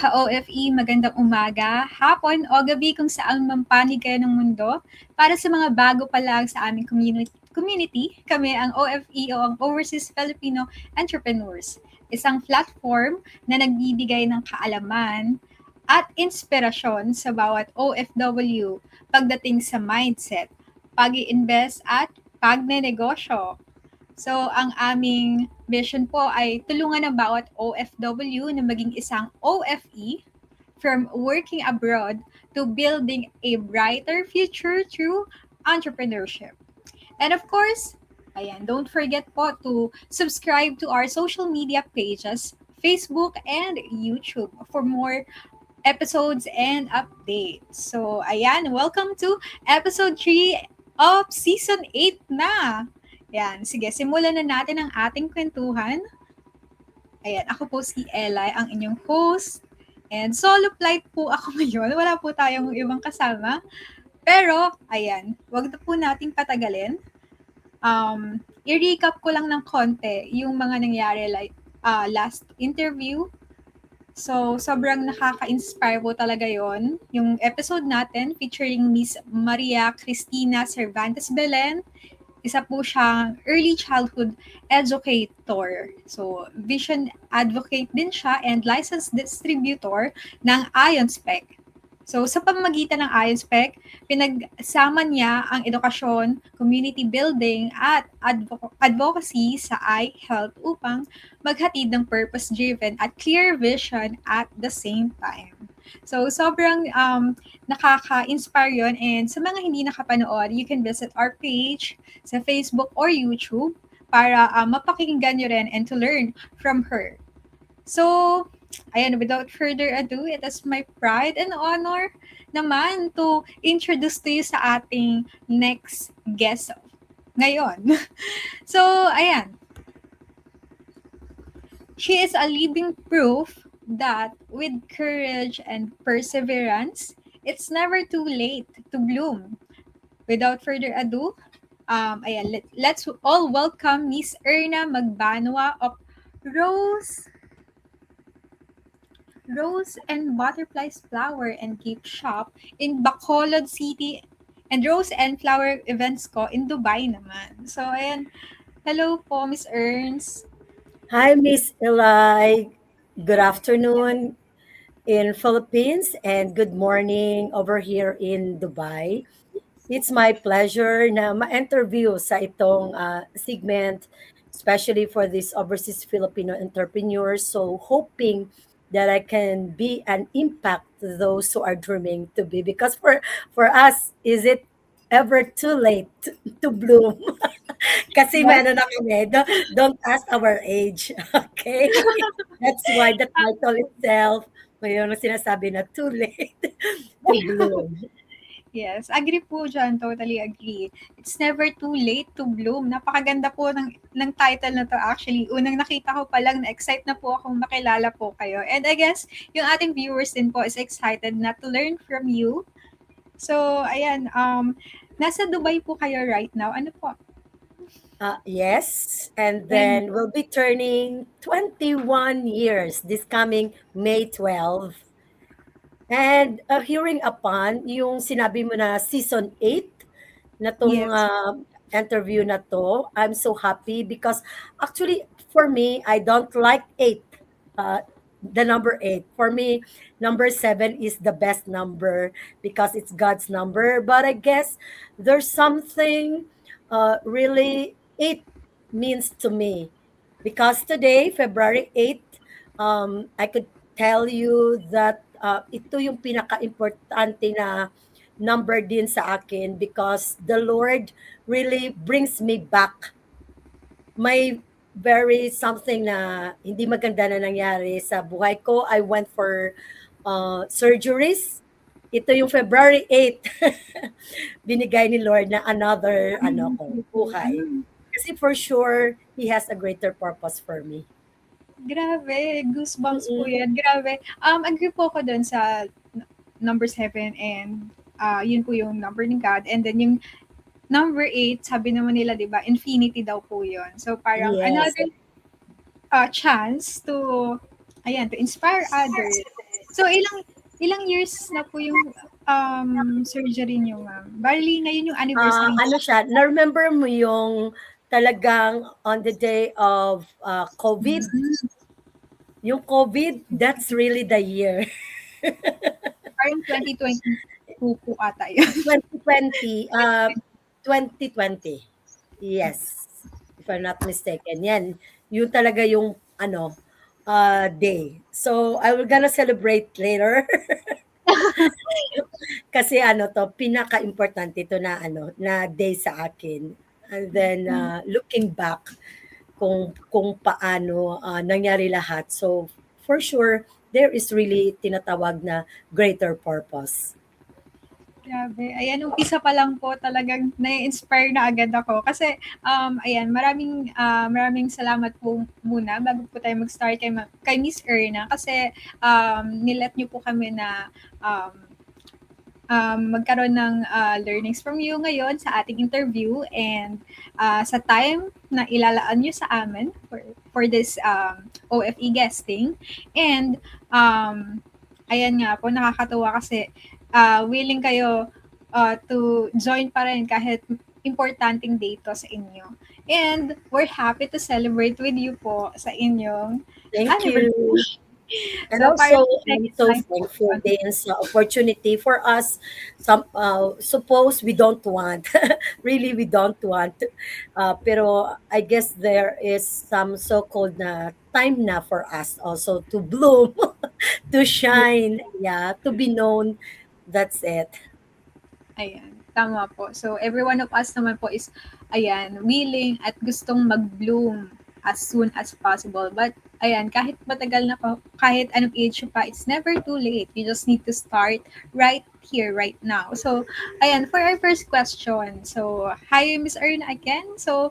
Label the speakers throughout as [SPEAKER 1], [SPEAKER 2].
[SPEAKER 1] ka-OFE, magandang umaga, hapon o gabi kung saan man panig kayo ng mundo. Para sa mga bago pa lang sa aming community, kami ang OFE o ang Overseas Filipino Entrepreneurs. Isang platform na nagbibigay ng kaalaman at inspirasyon sa bawat OFW pagdating sa mindset, pag-i-invest at pagnenegosyo. So, ang aming vision po ay tulungan ang bawat OFW na maging isang OFE from working abroad to building a brighter future through entrepreneurship. And of course, ayan, don't forget po to subscribe to our social media pages, Facebook and YouTube for more episodes and updates. So, ayan, welcome to episode 3 of season 8 na. Yan, sige, simulan na natin ang ating kwentuhan. Ayan, ako po si Eli, ang inyong host. And solo flight po ako ngayon. Wala po tayong ibang kasama. Pero, ayan, wag na po nating patagalin. I-recap ko lang ng konti yung mga nangyari like last interview. So, sobrang nakaka-inspire po talaga yon. Yung episode natin featuring Miss Maria Cristina Cervantes Belen. Isa po siyang early childhood educator. So, vision advocate din siya and licensed distributor ng IonSpec. So, sa pamamagitan ng IonSpec, pinagsama niya ang edukasyon, community building, at advocacy sa iHealth upang maghatid ng purpose-driven at clear vision at the same time. So, sobrang nakaka-inspire yun. And sa mga hindi nakapanood, you can visit our page sa Facebook or YouTube para mapakinggan nyo rin and to learn from her. So, ayan, without further ado, it is my pride and honor naman to introduce to you sa ating next guest ngayon. So, ayan. She is a living proof that with courage and perseverance, it's never too late to bloom. Without further ado, ayan, let's all welcome Miss Erna Magbanwa of Rose and Butterflies Flower and Gift Shop in Bacolod City and Rose and Flower Events ko in Dubai naman. So, ayan. Hello po, Miss Ernst.
[SPEAKER 2] Hi, Miss Eli. Good afternoon in Philippines and good morning over here in Dubai. It's my pleasure na ma-interview sa itong segment, especially for these overseas Filipino entrepreneurs. So hoping that I can be an impact to those who are dreaming to be. Because for us, is it ever too late to bloom? Kasi
[SPEAKER 1] Yes.
[SPEAKER 2] meron na kami. Don't ask our age. Okay? That's why the title itself, mayroon na sinasabi na too late to bloom.
[SPEAKER 1] Yes, agree po dyan. Totally agree. It's never too late to bloom. Napakaganda po ng title na to actually. Unang nakita ko pa lang, na-excite na po akong makilala po kayo. And I guess, yung ating viewers din po is excited na to learn from you. So, ayan, nasa Dubai po kayo right now. Ano po?
[SPEAKER 2] Yes, and then we'll be turning 21 years this coming May 12. And hearing upon yung sinabi mo na season 8 na tong
[SPEAKER 1] Yes.
[SPEAKER 2] interview na to, I'm so happy because actually for me, I don't like 8. The number 8. For me, number 7 is the best number because it's God's number. But I guess there's something really 8 means to me because today, February 8th, I could tell you that ito yung pinaka-importante na number din sa akin because the Lord really brings me back. May very something na hindi maganda na nangyari sa buhay ko. I went for surgeries. Ito yung February 8th. Binigay ni Lord na another buhay. Kasi for sure, He has a greater purpose for me.
[SPEAKER 1] Grabe, goosebumps po yan. Grabe. Agree po ako dun sa number 7 and yun po yung number ng God. And then yung number 8, sabi naman nila, di ba, infinity daw po yun. So parang
[SPEAKER 2] Yes.
[SPEAKER 1] another chance to, ayan, to inspire others. So, ilang years na po yung surgery niyo, ma'am? Bali, ngayon yung anniversary.
[SPEAKER 2] Ano siya, na-remember mo yung talagang on the day of COVID?
[SPEAKER 1] Mhm.
[SPEAKER 2] Yung COVID, that's really the year.
[SPEAKER 1] Parang 2022 po ata yun.
[SPEAKER 2] 2020, 2020. Yes, if I'm not mistaken. Yan, yun talaga yung ano, day. So, I will gonna celebrate later. Kasi ano to, pinaka-importante to na ano, na day sa akin. And then looking back kung paano nangyari lahat. So for sure, there is really tinatawag na greater purpose.
[SPEAKER 1] Grabe. Ayan, umpisa pa lang po talagang na-inspire na agad ako. Kasi, ayan, maraming salamat po muna bago po tayo mag-start kay Miss Erna. Kasi, nilet niyo po kami na magkaroon ng learnings from you ngayon sa ating interview and sa time na ilalaan nyo sa amin for this OFE guesting. And ayan nga po, nakakatuwa kasi willing kayo to join pa rin kahit importanteng date sa inyo. And we're happy to celebrate with you po sa inyong
[SPEAKER 2] Thank you.
[SPEAKER 1] anniversary.
[SPEAKER 2] And
[SPEAKER 1] So,
[SPEAKER 2] also,
[SPEAKER 1] parang
[SPEAKER 2] I'm
[SPEAKER 1] second
[SPEAKER 2] so
[SPEAKER 1] time po.
[SPEAKER 2] thankful din sa opportunity for us. Suppose we don't want, really we don't want. Pero I guess there is some so-called na time na for us also to bloom, to shine, yeah, to be known. That's it.
[SPEAKER 1] Ayan, tama po. So, every one of us naman po is, ayan, willing at gustong mag-bloom as soon as possible. But, ayan, kahit matagal na pa, kahit anong age pa, it's never too late. You just need to start right here, right now. So, ayan, for our first question. So, hi, Miss Erna again. So,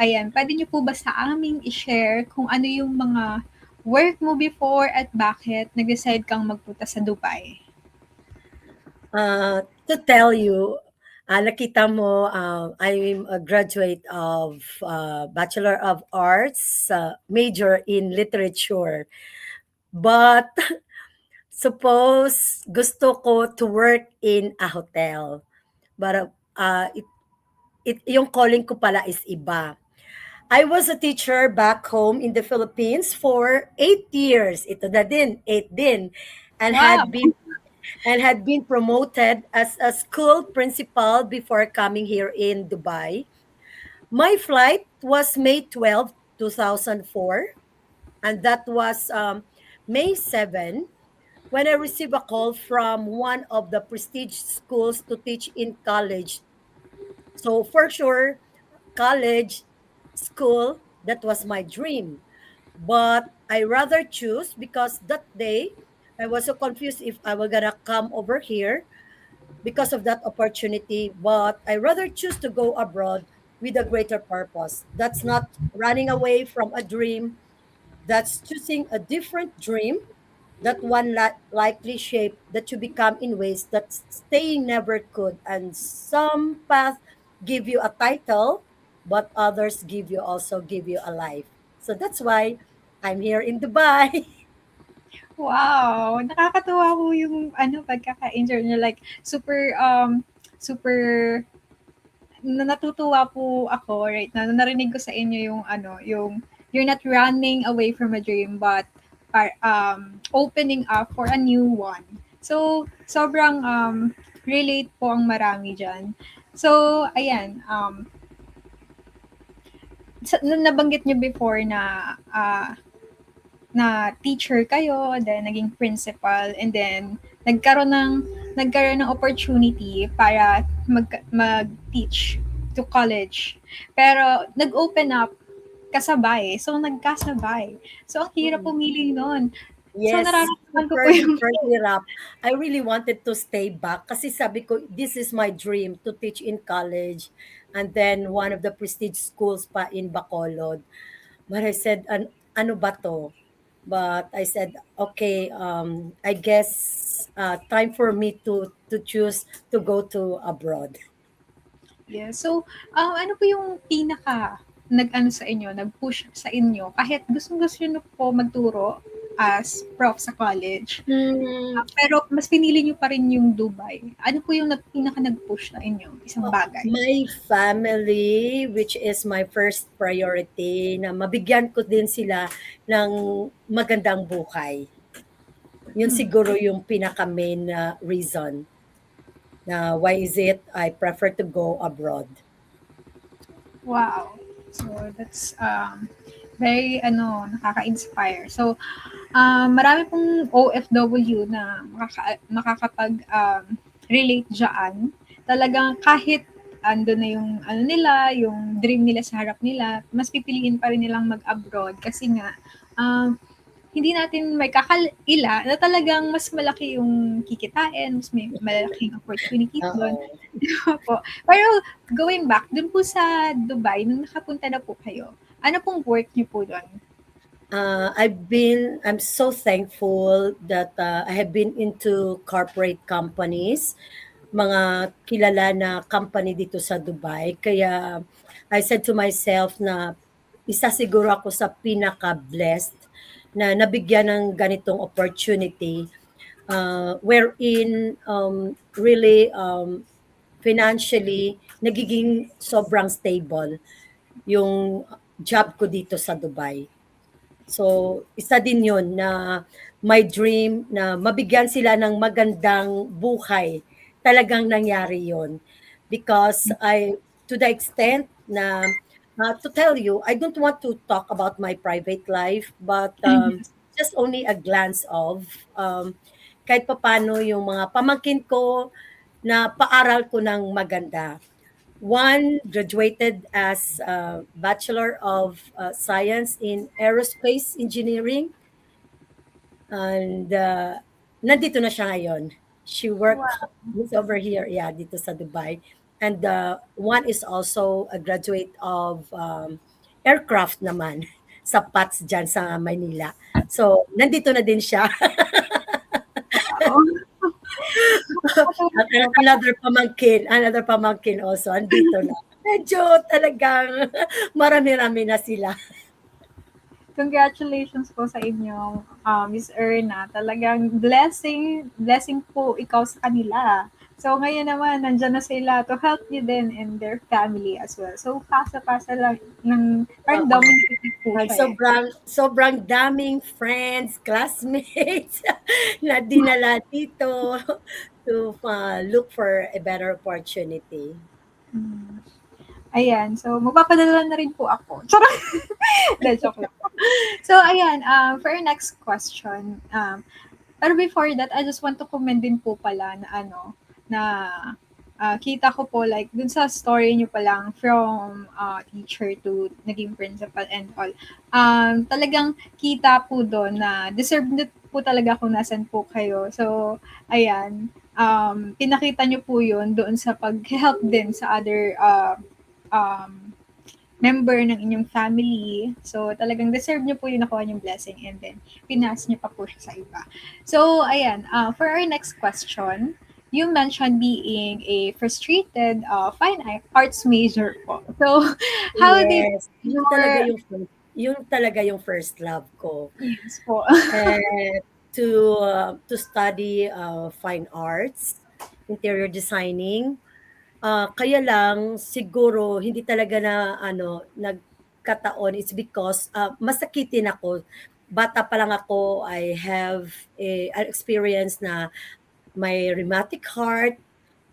[SPEAKER 1] ayan, pwede niyo po ba sa aming i-share kung ano yung mga work mo before at bakit nag-decide kang magpunta sa Dubai?
[SPEAKER 2] To tell you, nakita mo, I'm a graduate of Bachelor of Arts, major in literature. But suppose gusto ko to work in a hotel. But yung calling ko pala is iba. I was a teacher back home in the Philippines for 8 years. Ito na din, 8 din. And
[SPEAKER 1] Wow!
[SPEAKER 2] had been promoted as a school principal before coming here in Dubai. My flight was May 12, 2004, and that was May 7 when I received a call from one of the prestige schools to teach in college. So for sure, college, school, that was my dream. But I rather choose because that day I was so confused if I were gonna come over here because of that opportunity. But I rather choose to go abroad with a greater purpose. That's not running away from a dream. That's choosing a different dream, that one likely shape that you become in ways that staying never could. And some path give you a title, but others give you a life. So that's why I'm here in Dubai.
[SPEAKER 1] Wow! Nakakatuwa po yung pagkaka-enjoy niyo, like super natutuwa po ako right na narinig ko sa inyo yung yung you're not running away from a dream but opening up for a new one. So, sobrang relate po ang marami diyan. So, ayan, nabanggit niyo before na na teacher kayo, then naging principal, and then nagkaroon ng opportunity para mag-teach to college. Pero nag-open up kasabay. So nagkasabay. So ang hirap pumili noon. So
[SPEAKER 2] Yes,
[SPEAKER 1] nararamdaman ko po
[SPEAKER 2] super,
[SPEAKER 1] yung
[SPEAKER 2] super hirap. I really wanted to stay back kasi sabi ko, this is my dream to teach in college and then one of the prestige schools pa in Bacolod. But I said, ano ba to? But I said, okay, I guess time for me to choose to go to abroad.
[SPEAKER 1] yeah. So, ano po yung nag-ano sa inyo, nag-push sa inyo, kahit gustong-gusto niyo po magturo, as prof sa college.
[SPEAKER 2] Hmm,
[SPEAKER 1] Pero mas pinili niyo pa rin yung Dubai. Ano po yung pinaka nag-push sa inyo? Isang bagay.
[SPEAKER 2] my family, which is my first priority, na mabigyan ko din sila ng magandang buhay. Yun
[SPEAKER 1] Hmm.
[SPEAKER 2] siguro yung pinaka-main na reason na why is it I prefer to go abroad.
[SPEAKER 1] Wow. So that's very nakaka-inspire. So marami pong OFW na makakapag relate diyan. Talagang kahit ando na yung ano nila, yung dream nila sa harap nila, mas pipiliin pa rin nilang mag-abroad kasi nga hindi natin may kakaila na talagang mas malaki yung kikitain, mas may malaking opportunities doon.
[SPEAKER 2] Oo.
[SPEAKER 1] Po. Pero going back, dun po sa Dubai, nung nakapunta na po kayo, ano pong work niyo po doon?
[SPEAKER 2] I'm so thankful that I have been into corporate companies, mga kilala na company dito sa Dubai. Kaya I said to myself na isa siguro ako sa pinaka-blessed na nabigyan ng ganitong opportunity wherein really financially nagiging sobrang stable yung job ko dito sa Dubai. So, isa din yun na my dream na mabigyan sila ng magandang buhay. Talagang nangyari yun. Because to the extent na, to tell you, I don't want to talk about my private life, but just only a glance of, kahit papano yung mga pamangkin ko na paaral ko ng maganda. One graduated as Bachelor of Science in Aerospace Engineering, and nandito na siya ngayon. She worked he's over here, yeah, dito sa Dubai. And one is also a graduate of aircraft naman sa PATS dyan sa Manila. So, nandito na din siya. At another pamangkin also, andito na. Medyo talagang marami-rami na sila.
[SPEAKER 1] Congratulations po sa inyo, Miss Erna. Talagang blessing po ikaw sa kanila. So ngayon naman, nandyan na sila to help you din and their family as well. So pasa-pasa lang ng parang
[SPEAKER 2] Oo.
[SPEAKER 1] dominated po
[SPEAKER 2] Ang
[SPEAKER 1] siya eh.
[SPEAKER 2] sobrang daming friends, classmates na dinala dito to look for a better opportunity.
[SPEAKER 1] Mm. Ayan, so magpapadala na rin po ako. Charot! Hindi, joke lang po. So ayan, for our next question, pero before that, I just want to comment din po pala na na kita ko po like dun sa story niyo pa lang from teacher to naging principal and all. Talagang kita po doon na deserve na po talaga kung nasan po kayo. So, ayan, pinakita niyo po yun doon sa pag-help din sa other um, member ng inyong family. So, talagang deserve niyo po yung nakuha niyong blessing and then pinas niyo pa po siya sa iba. So, ayan, for our next question, you mentioned being a frustrated fine arts major po. So, how did
[SPEAKER 2] Yes,
[SPEAKER 1] your
[SPEAKER 2] yun talaga yung first love ko.
[SPEAKER 1] yes po?
[SPEAKER 2] Eh, to study fine arts, interior designing. Kaya lang siguro hindi talaga na nagkataon. It's because masakitin ako. Bata pa lang ako, I have an experience na may rheumatic heart.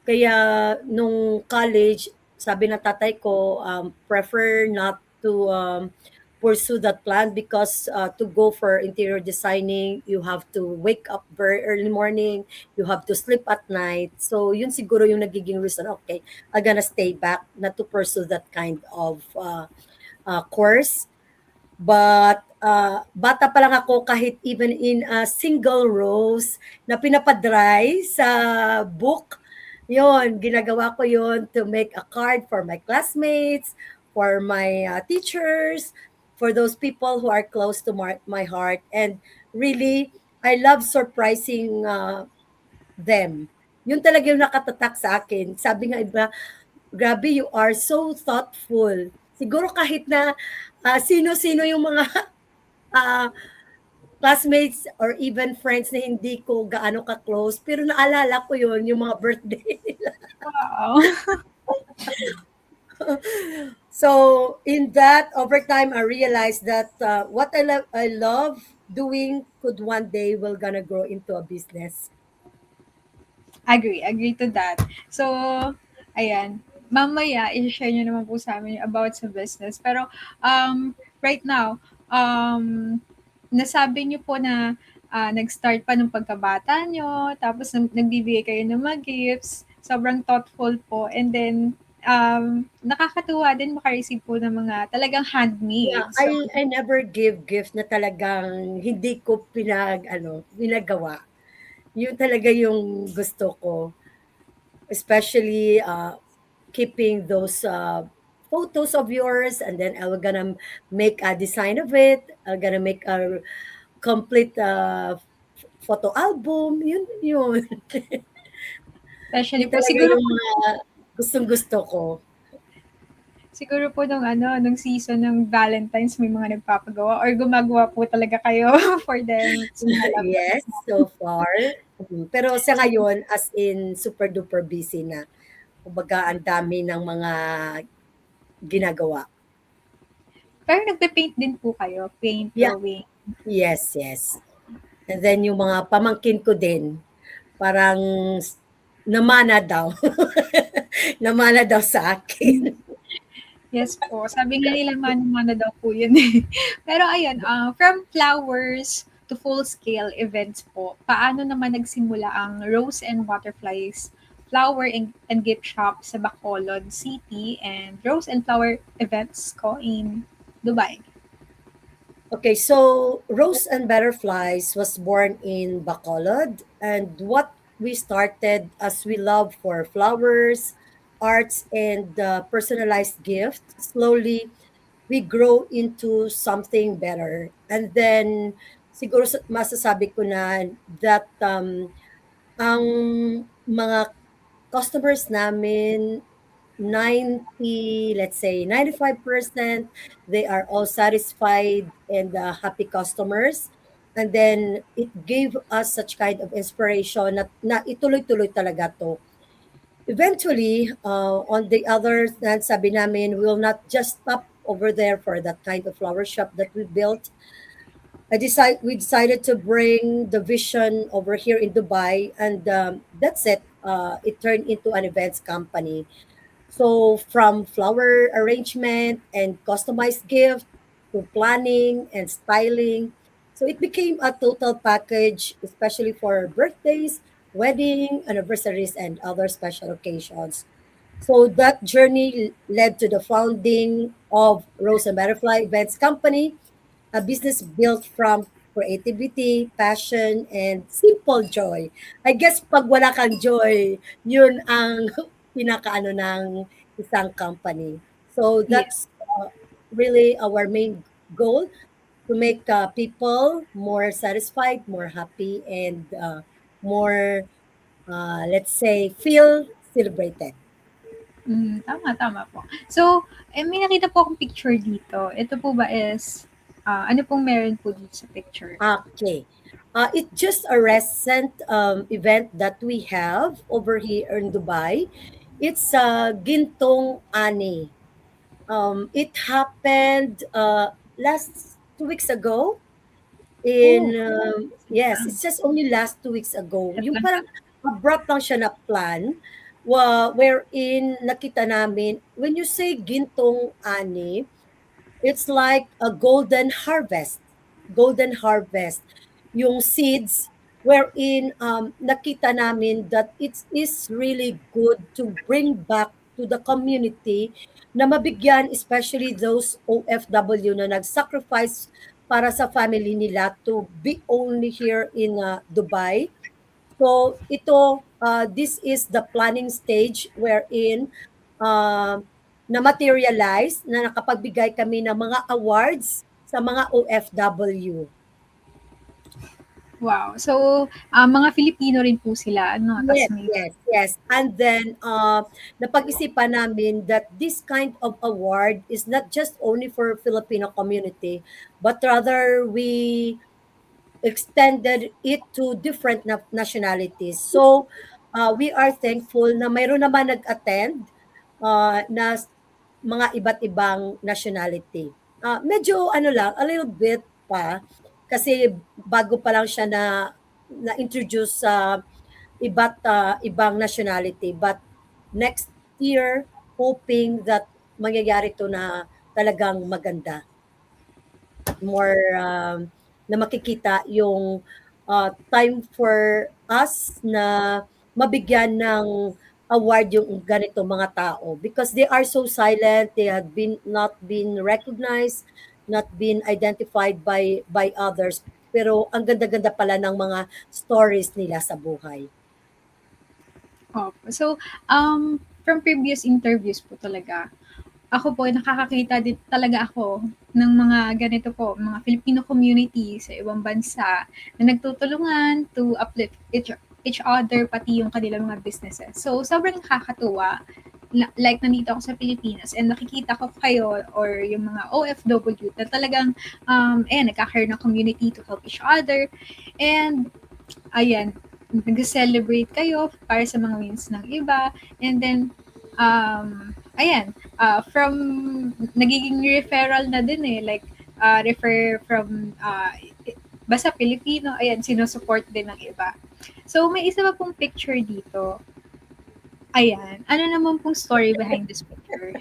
[SPEAKER 2] Kaya nung college, sabi ng tatay ko, prefer not to pursue that plan because to go for interior designing, you have to wake up very early morning, you have to sleep at night. So yun siguro yung nagiging reason, okay, I'm gonna stay back not to pursue that kind of course. But bata pa lang ako, kahit even in a single rose na pinapadry sa book, yon ginagawa ko yon to make a card for my classmates, for my teachers, for those people who are close to my heart. And really, I love surprising them. Yun talaga yung nakatatak sa akin. Sabi nga iba, grabe, you are so thoughtful. Siguro kahit na sino-sino yung mga ah, classmates or even friends na hindi ko gaano ka-close, pero naalala ko yun, yung mga birthday nila.
[SPEAKER 1] Wow.
[SPEAKER 2] So in that, over time, I realized that what I love doing could one day will gonna grow into a business.
[SPEAKER 1] Agree to that. So, ayan, mamaya i-share niyo naman po sa amin about sa business. Pero, right now, nasabi niyo po na nag-start pa nung pagkabata niyo, tapos nagbibigay kayo ng mga gifts, sobrang thoughtful po, and then, nakakatuwa din maka-receive po ng mga talagang
[SPEAKER 2] Yeah,
[SPEAKER 1] handmade. So,
[SPEAKER 2] I never give gift na talagang hindi ko pinagawa. Yun talaga yung gusto ko. Especially keeping those photos of yours, and then I'm gonna make a design of it. I'm gonna make a complete photo album. Yun.
[SPEAKER 1] especially
[SPEAKER 2] Yun
[SPEAKER 1] po,
[SPEAKER 2] talaga
[SPEAKER 1] siguro
[SPEAKER 2] yung mga gustong-gusto ko.
[SPEAKER 1] Siguro po nung season ng Valentine's may mga nagpapagawa or gumagawa po talaga kayo for them sa mga love
[SPEAKER 2] Yes,
[SPEAKER 1] teams mo.
[SPEAKER 2] so far. Pero sa ngayon, as in super duper busy na. Kumbaga, ang dami ng mga ginagawa.
[SPEAKER 1] Pero nagpe-paint din po kayo, paint,
[SPEAKER 2] Yeah,
[SPEAKER 1] drawing.
[SPEAKER 2] yes, yes. And then yung mga pamangkin ko din, parang namana daw. Namana daw sa akin.
[SPEAKER 1] Yes po, sabi nga nila mano-mano daw po yun eh. Pero ayun, from flowers to full-scale events po, paano naman nagsimula ang Rose and Butterflies flower and gift shop sa Bacolod City and Rose and Flower events ko in Dubai?
[SPEAKER 2] Okay, so Rose and Butterflies was born in Bacolod, and what we started as we love for flowers, arts, and personalized gifts, slowly we grow into something better. And then, siguro masasabi ko na that ang mga customers namin let's say 95%, they are all satisfied and happy customers. And then it gave us such kind of inspiration na ituloy-tuloy talaga to. Eventually, on the other hand, sabi namin, we will not just stop over there for that kind of flower shop that we built. We decided to bring the vision over here in Dubai, and that's it. It turned into an events company. So from flower arrangement and customized gift to planning and styling. So it became a total package, especially for birthdays, wedding, anniversaries, and other special occasions. So that journey led to the founding of Rose and Butterfly Events Company, a business built from creativity, passion, and simple joy. I guess pag wala kang joy, yun ang pinakaano ng isang company. So
[SPEAKER 1] Yeah.
[SPEAKER 2] that's really our main goal, to make people more satisfied, more happy, and more, let's say, feel celebrated.
[SPEAKER 1] Tama po. So, may nakita po akong picture dito. Ito po ba is, ano pong meron po dito sa picture?
[SPEAKER 2] Okay. It's just a recent event that we have over here in Dubai. It's Gintong Ani. It happened last 2 weeks ago.
[SPEAKER 1] Oh,
[SPEAKER 2] Yes, it's just only last 2 weeks ago.
[SPEAKER 1] at
[SPEAKER 2] Yung
[SPEAKER 1] lang.
[SPEAKER 2] parang abrupt lang siya na plan, wherein nakita namin, when you say Gintong Ani, it's like a golden harvest. Golden harvest. Yung seeds wherein nakita namin that it is really good to bring back to the community, na mabigyan especially those OFW na nag-sacrifice para sa family nila to be only here in Dubai. So ito, this is the planning stage wherein uh, na-materialize na nakapagbigay kami ng mga awards sa mga OFW.
[SPEAKER 1] Wow. So, mga Filipino rin po sila, ano, tas
[SPEAKER 2] Yes,
[SPEAKER 1] may
[SPEAKER 2] yes, yes. And then napag-isipan namin that this kind of award is not just only for Filipino community, but rather we extended it to different nationalities. So, we are thankful na mayroon naman nag-attend na mga iba't ibang nationality. Medyo ano lang, a little bit pa, kasi bago pa lang siya na-introduce sa ibang nationality. But next year, hoping that mangyayari to na talagang maganda. More na makikita yung time for us na mabigyan ng award yung ganito mga tao because they are so silent, they have been not been recognized, not been identified by others, pero ang ganda-ganda pala ng mga stories nila sa buhay.
[SPEAKER 1] Opo. So, from previous interviews po talaga, ako po nakakakita din talaga ako ng mga ganito po, mga Filipino community sa ibang bansa na nagtutulungan to uplift each other, pati yung kanilang mga businesses. So, sobrang nakakatuwa. Like, nandito ako sa Pilipinas and nakikita ko kayo or yung mga OFW na talagang, nagkakaroon ng community to help each other. And, ayan, nag-celebrate kayo para sa mga wins ng iba. And then, from nagiging referral na din eh, like, refer from, basta Filipino, ayan, sinusupport din ng iba. So, may isa pa pong picture dito. Ayan, ano naman pong story behind this picture?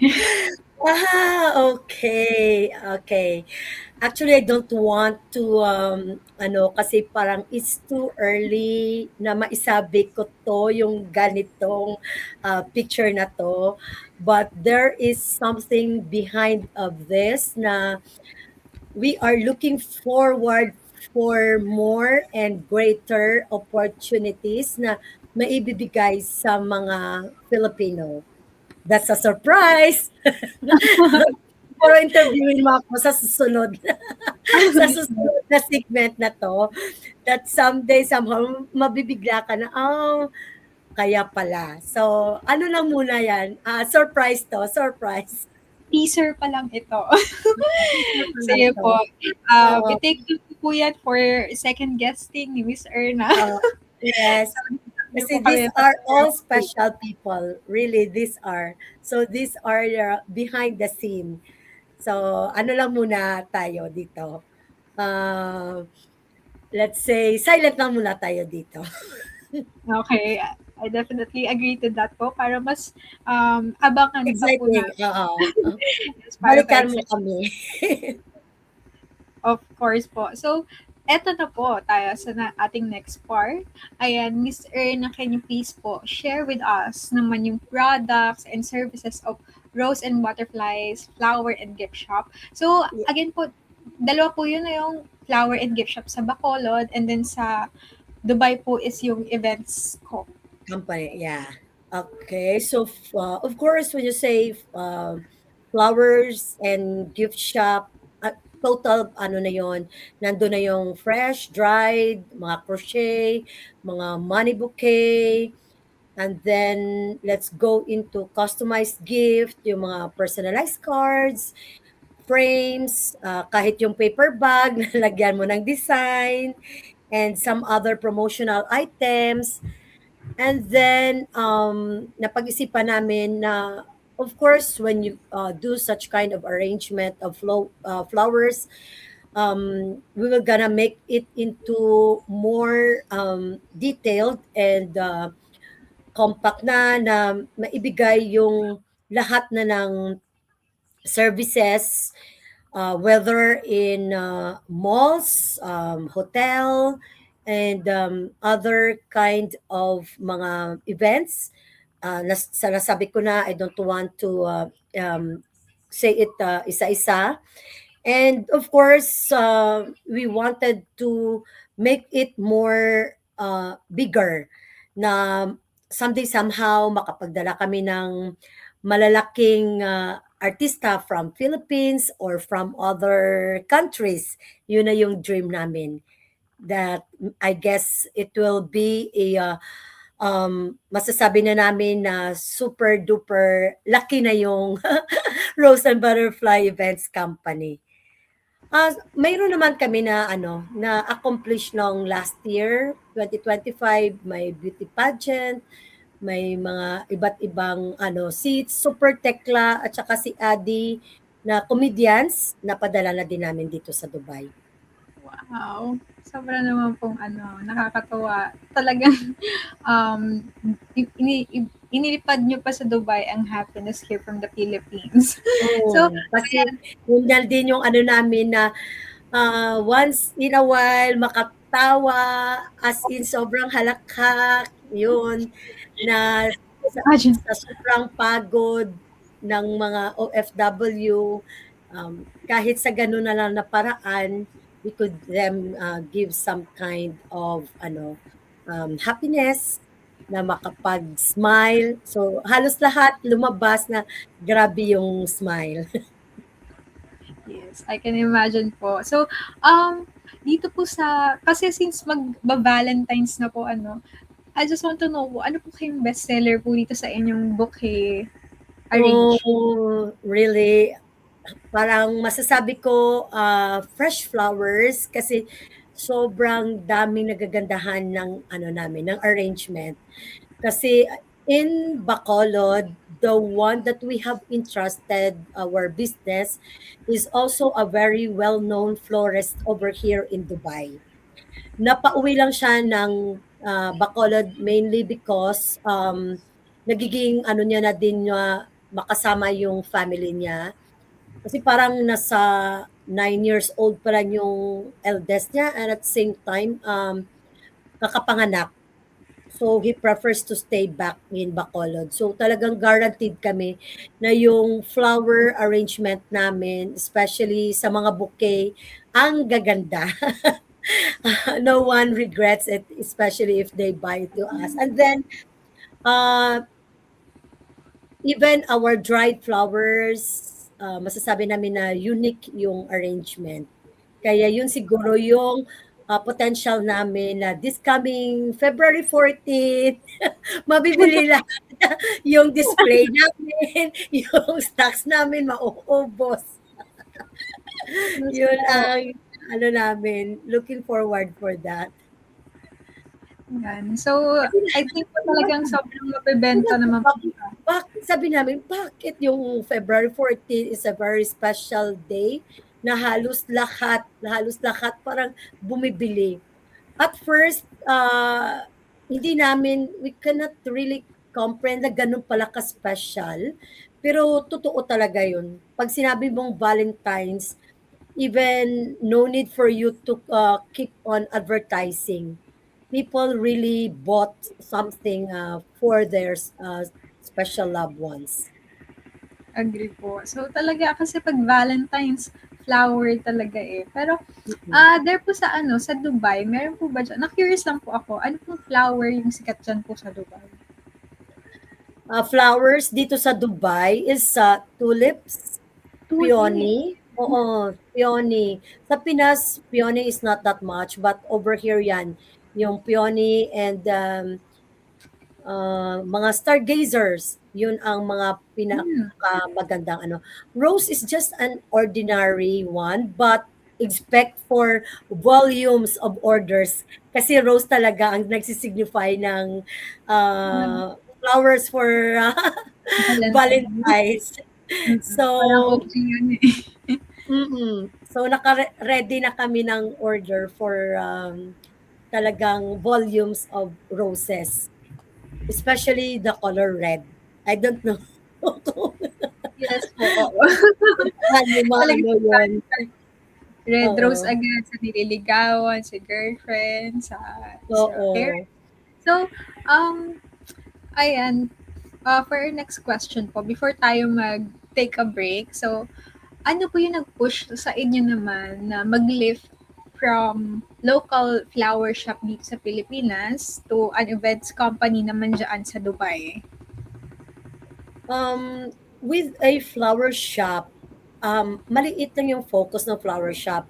[SPEAKER 2] Okay, okay. Actually, I don't want to, kasi parang it's too early na maisabi ko to, yung ganitong picture na to. But there is something behind of this na we are looking forward for more and greater opportunities na maibibigay sa mga Filipino. That's a surprise! Pero interviewin mo ako sa susunod. Sa susunod na segment na to, that someday, somehow, mabibigla ka na, kaya pala. So, ano lang muna yan, surprise to, surprise.
[SPEAKER 1] Teaser pa lang ito. Sige po. I-take note po yan for second guesting ni Miss Erna.
[SPEAKER 2] Yes. Kasi these are all special people. Really, these are. So, these are behind the scene. So, ano lang muna tayo dito. Let's say, silent lang muna tayo dito.
[SPEAKER 1] Okay. I definitely agree to that po para mas abangan pa po
[SPEAKER 2] Exciting.
[SPEAKER 1] natin.
[SPEAKER 2] Oo.
[SPEAKER 1] Yes, para
[SPEAKER 2] Balikan mo
[SPEAKER 1] pa-excite.
[SPEAKER 2] kami.
[SPEAKER 1] Of course po. So, eto na po tayo sa ating next part. Ayan, Miss Erna, can you please po share with us naman yung products and services of Rose and Butterflies Flower and Gift Shop. So, again po, dalawa po yun na yung Flower and Gift Shop sa Bacolod and then sa Dubai po is yung events ko.
[SPEAKER 2] Company, yeah. Okay, so of course, when you say flowers and gift shop, total ano na yon, nando na yung fresh, dried, mga crochet, mga money bouquet, and then let's go into customized gift, yung mga personalized cards, frames, kahit yung paper bag, nalagyan mo ng design, and some other promotional items. And then, napag-isipan namin na, of course, when you do such kind of arrangement of flowers, we will gonna make it into more detailed and compact na maibigay yung lahat na ng services, whether in malls, hotel, and other kind of mga events. Nasabi ko na, I don't want to say it isa-isa. And of course, we wanted to make it more bigger na someday somehow makapagdala kami ng malalaking artista from Philippines or from other countries. Yun na yung dream namin. That I guess it will be a masasabi na namin na super duper lucky na yung Rose and Butterfly Events Company. Mayroon naman kami na ano, na accomplish nung last year, 2025, may beauty pageant, may mga iba't ibang ano, si Super Tekla at saka si Adi na comedians, napadala na din namin dito sa Dubai.
[SPEAKER 1] Wow, sobra naman pong ano, nakakatuwa. Talagang, um, inilipad niyo pa sa Dubai ang happiness here from the Philippines. So,
[SPEAKER 2] Oo, kasi yun na din yung ano namin na once in a while makatawa, as in sobrang halakhak, yun, na
[SPEAKER 1] imagine,
[SPEAKER 2] sa sobrang pagod ng mga OFW, kahit sa gano'n na lang na paraan, we could them give some kind of ano, happiness na makapag-smile. So, halos lahat lumabas na grabe yung smile.
[SPEAKER 1] yes, I can imagine po. So, dito po sa, kasi since mag-Valentine's na po, ano, I just want to know po, ano po kayong bestseller po dito sa inyong bouquet arrange?
[SPEAKER 2] Oh, really? Parang masasabi ko, fresh flowers kasi sobrang daming nagagandahan ng ano namin, ng arrangement. Kasi in Bacolod, the one that we have entrusted our business is also a very well-known florist over here in Dubai. Napauwi lang siya ng Bacolod mainly because nagiging ano niya na din makasama yung family niya. Kasi parang nasa 9 years old pa lang yung eldest niya and at the same time kakapanganak. So he prefers to stay back in Bacolod. So talagang guaranteed kami na yung flower arrangement namin, especially sa mga bouquet, ang gaganda. No one regrets it, especially if they buy it to us. And then, uh, even our dried flowers, masasabi namin na unique yung arrangement. Kaya yun siguro yung potential namin na this coming February 14th, mabibili lang yung display namin, yung stocks namin mauubos.
[SPEAKER 1] Yes
[SPEAKER 2] Yun
[SPEAKER 1] po.
[SPEAKER 2] ang ano namin, looking forward for that.
[SPEAKER 1] Yan. So, I think po talagang sobrang mabebenta naman po siya.
[SPEAKER 2] Sabi namin, bakit yung February 14 is a very special day na halos lahat parang bumibili. At first, hindi namin, we cannot really comprehend na ganun pala ka-special. Pero totoo talaga yun. Pag sinabi mong Valentine's, even no need for you to keep on advertising. People really bought something for their special loved ones.
[SPEAKER 1] Agree po. So, talaga kasi 'pag Valentine's, flower talaga, eh. Pero,
[SPEAKER 2] Mm.
[SPEAKER 1] there po sa ano, sa Dubai, meron po ba diyan na-curious lang po ako, ano pong flower yung sikat diyan po sa Dubai?
[SPEAKER 2] Flowers dito sa Dubai is tulips,
[SPEAKER 1] Tulip.
[SPEAKER 2] peony. Oo, peony. Sa Pinas, peony is not that much, but over here yan, yung peony and mga stargazers, yun ang mga
[SPEAKER 1] Hmm,
[SPEAKER 2] pinakamagandang ano. Rose is just an ordinary one, but expect for volumes of orders kasi rose talaga ang nagsisignify ng
[SPEAKER 1] parang
[SPEAKER 2] flowers for
[SPEAKER 1] Valentine's.
[SPEAKER 2] Valentine's.
[SPEAKER 1] Parang
[SPEAKER 2] So,
[SPEAKER 1] OG yun, eh.
[SPEAKER 2] so naka-ready na kami ng order for talagang volumes of roses. Especially the color red. I don't know kung
[SPEAKER 1] Yes po, oo.
[SPEAKER 2] ano mga
[SPEAKER 1] Talagang
[SPEAKER 2] ano yun.
[SPEAKER 1] red rose
[SPEAKER 2] Oo.
[SPEAKER 1] agad sa nililigawan, sa girlfriend, sa parents.
[SPEAKER 2] Oo.
[SPEAKER 1] So, um, ayan, for our next question po, before tayo mag-take a break, so, ano po yung nag-push sa inyo naman na mag-lift from local flower shop dito sa Pilipinas to an events company naman dyan sa Dubai?
[SPEAKER 2] With a flower shop, maliit lang yung focus ng flower shop.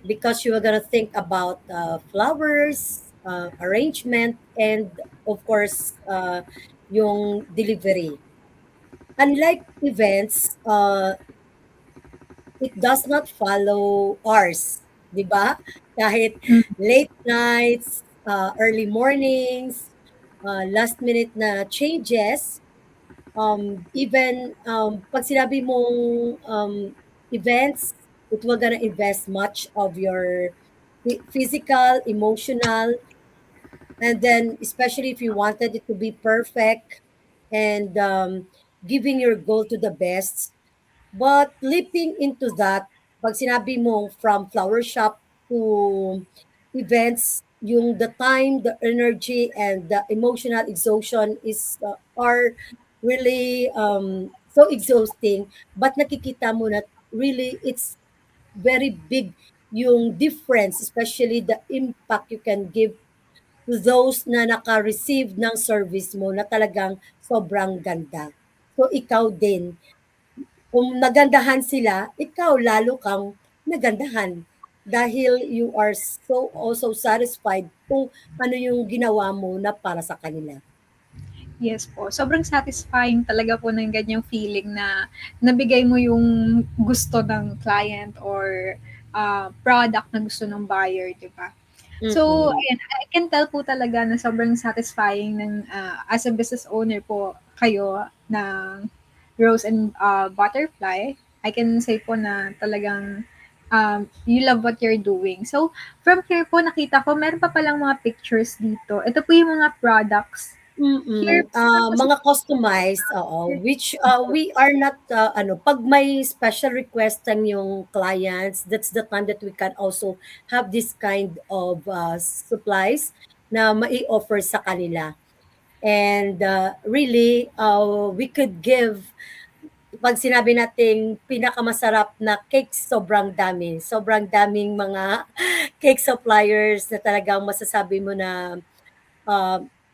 [SPEAKER 2] Because you are gonna think about flowers, arrangement, and of course, yung delivery. Unlike events, it does not follow ours, 'di ba? Kahit late nights, early mornings, last minute na changes, even, 'pag sinabi mong, events, it will gonna invest much of your physical, emotional, and then especially if you wanted it to be perfect and, giving your goal to the best. But leaping into that, pag sinabi mo from flower shop to events, yung the time, the energy, and the emotional exhaustion are really, so exhausting. But nakikita mo na really it's very big yung difference, especially the impact you can give to those na naka-receive ng service mo na talagang sobrang ganda. So ikaw din, kung nagandahan sila, ikaw lalo kang nagandahan dahil you are so also satisfied kung ano yung ginawa mo na para sa kanila.
[SPEAKER 1] Yes po. Sobrang satisfying talaga po ng ganyang feeling na nabigay mo yung gusto ng client or product na gusto ng buyer, di ba? So,
[SPEAKER 2] Mm.
[SPEAKER 1] ayan, I can tell po talaga na sobrang satisfying ng as a business owner po kayo ng Rose and Butterfly. I can say po na talagang you love what you're doing. So, from here po nakita ko, meron pa palang mga pictures dito. Ito po yung mga products. Here po sa
[SPEAKER 2] Mga customized, oo, which, we are not, ano, 'pag may special request ang yung clients, that's the time that we can also have this kind of, supplies na mai-offer sa kanila. And, really, we could give 'pag sinabi nating pinakamasarap na cakes, sobrang dami. Sobrang daming mga cake suppliers na talagang masasabi mo na,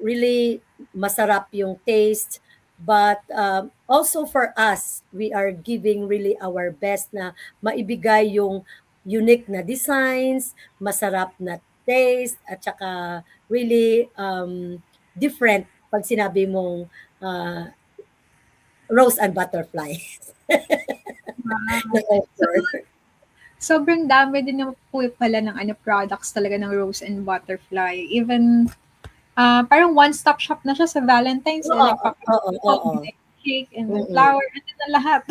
[SPEAKER 2] really masarap yung taste. But, also for us, we are giving really our best na maibigay yung unique na designs, masarap na taste, at saka really, different 'pag sinabi mong, rose and butterfly na
[SPEAKER 1] So,
[SPEAKER 2] offer.
[SPEAKER 1] sobrang dami din naman po pala ng products talaga ng Rose and Butterfly. Even, parang one-stop shop na siya sa Valentine's.
[SPEAKER 2] Oo, oo,
[SPEAKER 1] Nagpapasko,
[SPEAKER 2] oo.
[SPEAKER 1] may cake, and then
[SPEAKER 2] Mm,
[SPEAKER 1] flower, and then na lahat.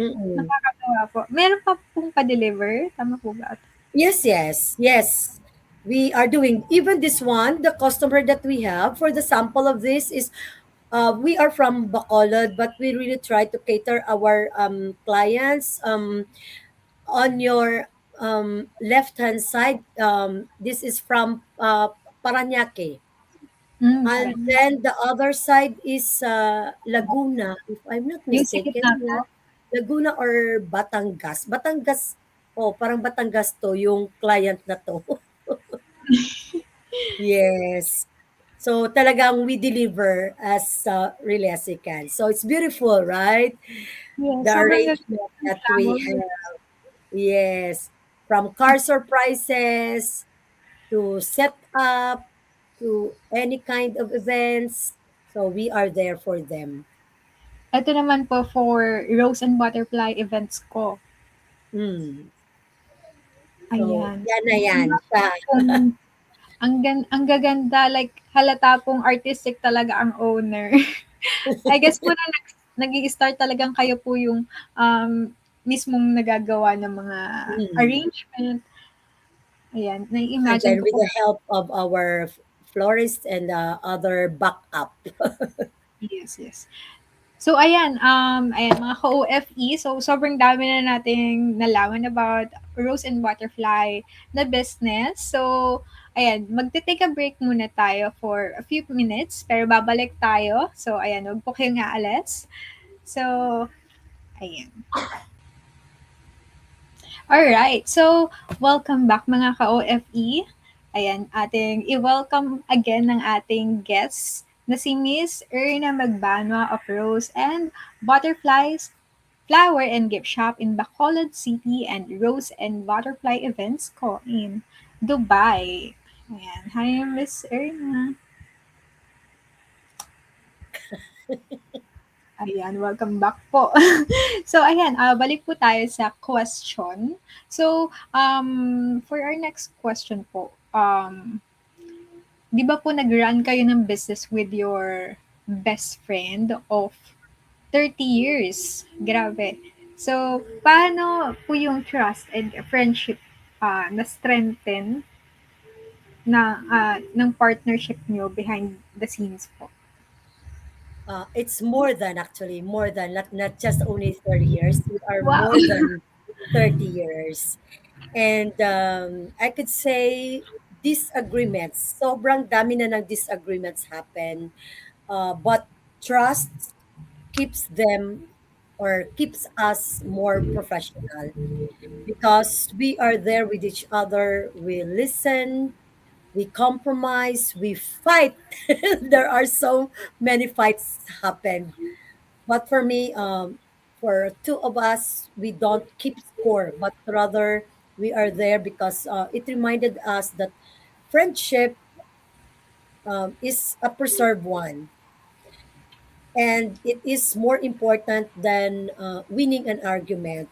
[SPEAKER 2] mm.
[SPEAKER 1] Nakakatawa po. Meron pa pong pa-deliver? Tama po ba?
[SPEAKER 2] Yes, yes, yes. We are doing even this one. The customer that we have for the sample of this is, we are from Bacolod, but we really try to cater our, clients. On your, left hand side, this is from, Paranaque, and
[SPEAKER 1] Parang
[SPEAKER 2] then the other side is, Laguna, if I'm not
[SPEAKER 1] yung sa gitna
[SPEAKER 2] mistaken.
[SPEAKER 1] po.
[SPEAKER 2] Laguna or Batangas. Batangas, oh, parang Batangas to yung client na to. Yes. So talagang we deliver as, really as we can. So it's beautiful, right?
[SPEAKER 1] Yeah,
[SPEAKER 2] The
[SPEAKER 1] sobrang ganda
[SPEAKER 2] arrangement
[SPEAKER 1] ng
[SPEAKER 2] that we
[SPEAKER 1] flower.
[SPEAKER 2] have. Yes. From car surprises to set up to any kind of events. So we are there for them.
[SPEAKER 1] Ito naman po for Rose and Butterfly events ko.
[SPEAKER 2] Mm. So
[SPEAKER 1] Ayan.
[SPEAKER 2] yan na yan siya.
[SPEAKER 1] Kung ang gaganda, like halata pong artistic talaga ang owner. I guess po na nag-i-start talagang kayo po yung mismong nagagawa ng mga
[SPEAKER 2] Mm.
[SPEAKER 1] arrangement. Ayan,
[SPEAKER 2] And
[SPEAKER 1] nai-imagine
[SPEAKER 2] then
[SPEAKER 1] ko
[SPEAKER 2] with
[SPEAKER 1] po.
[SPEAKER 2] the help of our florist and, other backup.
[SPEAKER 1] Yes, yes. So ayan, ayan mga ka-OFE, so sobrang dami na nating nalaman about Rose and Butterfly na business. So ayan, magte-take a break muna tayo for a few minutes, pero babalik tayo. So ayan, wag po kayong aalis. So ayan. Alright, so welcome back mga ka-OFE. Ayan, ating i-welcome again ng ating guests na si Miss Erna Magbanwa of Rose and Butterflies Flower and Gift Shop in Bacolod City and Rose and Butterfly Events Co. in Dubai. Ayan. Hi, Miss Erna. Ayan, welcome back po. So ayan, balik po tayo sa question. So, for our next question po, 'di ba po nag-run kayo ng business with your best friend of 30 years? Grabe. So, paano po yung trust and friendship na-strengthen ng partnership niyo behind the scenes po?
[SPEAKER 2] It's more than, actually, more than, not just only 30 years. We are
[SPEAKER 1] Wow!
[SPEAKER 2] more than 30 years. And I could say disagreements. Sobrang dami na ng disagreements happen. But trust keeps them, or keeps us more professional, because we are there with each other. We listen, we compromise, we fight. There are so many fights happen. But for me, for two of us, we don't keep score, but rather we are there because it reminded us that friendship is a preserved one, and it is more important than winning an argument.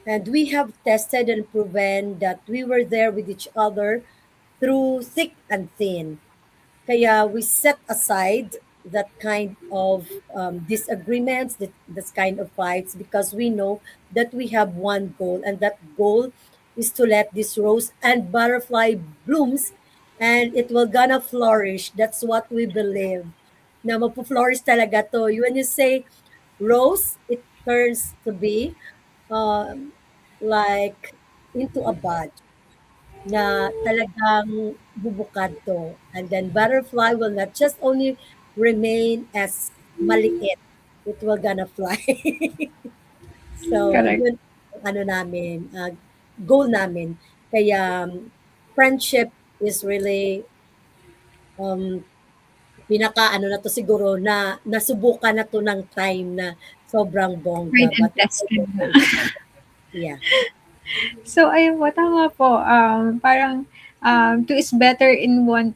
[SPEAKER 2] And we have tested and proven that we were there with each other through thick and thin. Kaya we set aside that kind of disagreements, this kind of fights, because we know that we have one goal, and that goal is to let this rose and butterfly blooms, and it will gonna flourish. That's what we believe. Na magpo-flourish talaga to. When you say rose, it turns to be um, like into a bud na talagang bubukad to. And then butterfly will not just only remain as maliit, it will gonna fly. So,
[SPEAKER 1] Correct.
[SPEAKER 2] yun ang ano namin, goal namin. Kaya friendship is really um, pinaka ano na to siguro, na nasubukan na to ng time na sobrang
[SPEAKER 1] Tried
[SPEAKER 2] bongga.
[SPEAKER 1] and
[SPEAKER 2] But it's
[SPEAKER 1] tested na.
[SPEAKER 2] yeah.
[SPEAKER 1] So ayun po, tama po, parang, two is better in one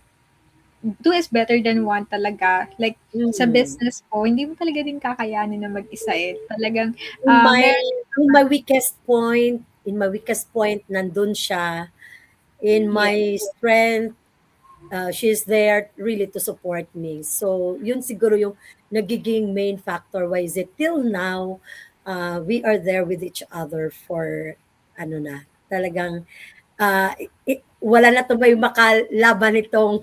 [SPEAKER 1] two is better than one talaga. Like, sa
[SPEAKER 2] Mm.
[SPEAKER 1] business po, hindi mo talaga din kakayanin na mag-isa, eh. Talagang,
[SPEAKER 2] In my
[SPEAKER 1] meron
[SPEAKER 2] in my weakest point, nandun siya. In
[SPEAKER 1] yeah,
[SPEAKER 2] my strength, she's there really to support me. So, yun siguro yung nagiging main factor. Why is it till now, we are there with each other for, ano na, talagang, wala na to may makalaban itong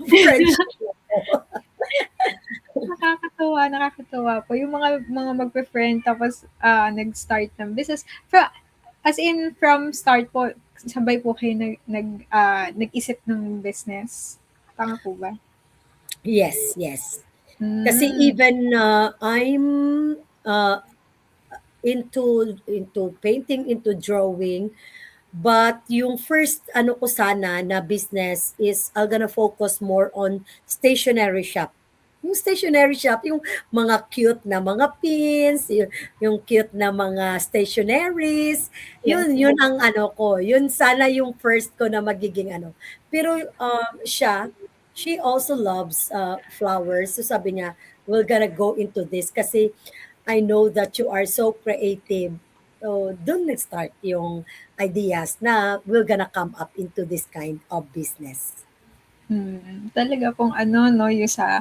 [SPEAKER 2] friendship na to.
[SPEAKER 1] nakakatuwa po yung mga magfe-friend tapos, nag-start ng business. As in from start po, sabay po kayo nag-isip ng business, tama po ba?
[SPEAKER 2] Yes, yes. Kasi
[SPEAKER 1] Hmm,
[SPEAKER 2] even I'm uh, into painting, into drawing, but yung first ano ko sana na business is I'm gonna focus more on stationery shop. Yung stationery shop, yung mga cute na mga pins, yung cute na mga stationeries,
[SPEAKER 1] yes.
[SPEAKER 2] yun ang ano ko. Yun sana yung first ko na magiging ano. Pero she also loves flowers. So sabi niya, we're gonna go into this kasi I know that you are so creative. So, dun nag-start yung ideas na we're gonna come up into this kind of business.
[SPEAKER 1] Talaga pong ano 'no, yung sa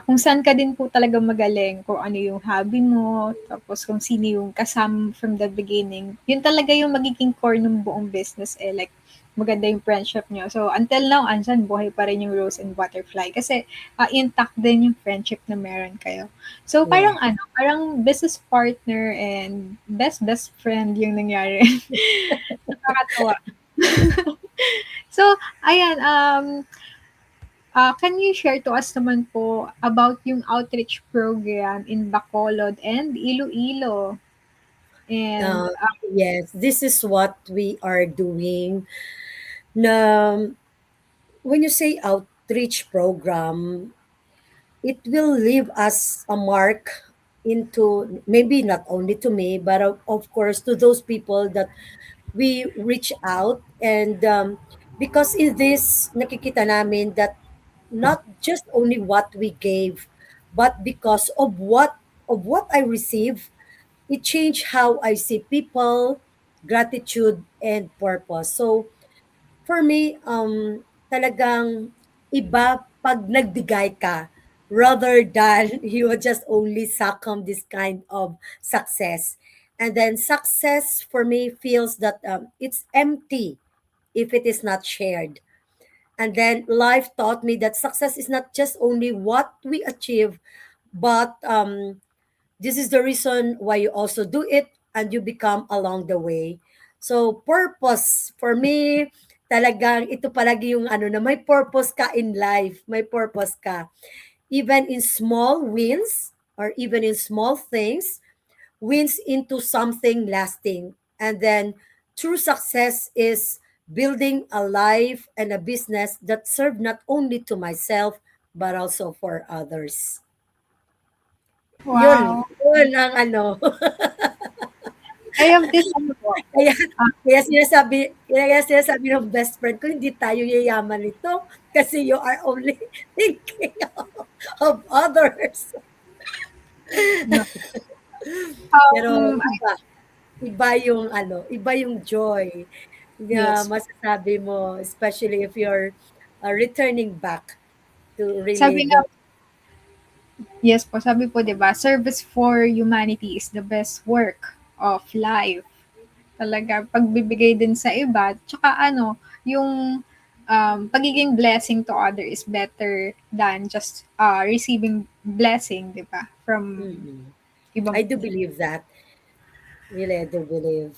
[SPEAKER 1] kung saan ka din po talaga magaling, kung ano yung hobby mo, tapos kung sino yung kasama from the beginning, yun talaga yung magiging core ng buong business, eh, like maganda yung friendship niyo. So, until now, andiyan, buhay pa rin yung rose and butterfly kasi, intact din yung friendship na meron kayo. So,
[SPEAKER 2] Yeah.
[SPEAKER 1] parang ano, parang business partner and best friend yung nangyari. Nakakatuwa. So, ayan, can you share to us naman po about yung outreach program in Bacolod and Iloilo? And,
[SPEAKER 2] Uh, yes, this is what we are doing. Na when you say outreach program, it will leave us a mark into, maybe not only to me, but of course to those people that we reach out. And because in this nakikita namin that not just only what we gave, but because of what of what I receive, it changed how I see people, gratitude, and purpose. So for me, talagang iba pag nagbigay ka rather than you just only succumb this kind of success. And then success for me feels that it's empty if it is not shared. And then life taught me that success is not just only what we achieve, but this is the reason why you also do it and you become along the way. So purpose for me, talagang ito palagi yung ano na may purpose ka in life, may purpose ka. Even in small wins or even in small things, wins into something lasting. And then true success is building a life and a business that serve not only to myself but also for others. Yun,
[SPEAKER 1] Wow.
[SPEAKER 2] yun ang ano.
[SPEAKER 1] I have this ano po,
[SPEAKER 2] Kaya
[SPEAKER 1] ah,
[SPEAKER 2] kaya sinasabi ng best friend ko, "Hindi tayo yayaman nito kasi you are only thinking of others."
[SPEAKER 1] no,
[SPEAKER 2] Pero
[SPEAKER 1] um,
[SPEAKER 2] iba, iba yung ano, iba yung joy na
[SPEAKER 1] yes.
[SPEAKER 2] masasabi mo, especially if you're, returning back to really
[SPEAKER 1] Sabi nga
[SPEAKER 2] the
[SPEAKER 1] yes po, sabi po 'di ba, service for humanity is the best work of life. Talaga pagbibigay din sa iba, tsaka ano, yung, pagiging blessing to other is better than just, receiving blessing 'di ba, from
[SPEAKER 2] mm.
[SPEAKER 1] ibang
[SPEAKER 2] I do believe that. Really, I do believe.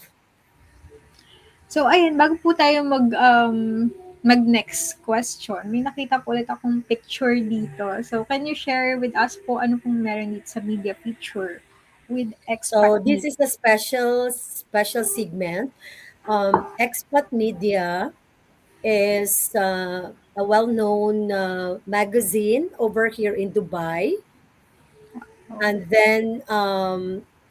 [SPEAKER 1] So ayun, bago po tayo mag-next question, may nakita po ulit akong picture dito. So can you share with us po ano pong meron dito sa media picture with expat
[SPEAKER 2] So this
[SPEAKER 1] media?
[SPEAKER 2] is a special segment. Expat Media is a well-known magazine over here in Dubai, and then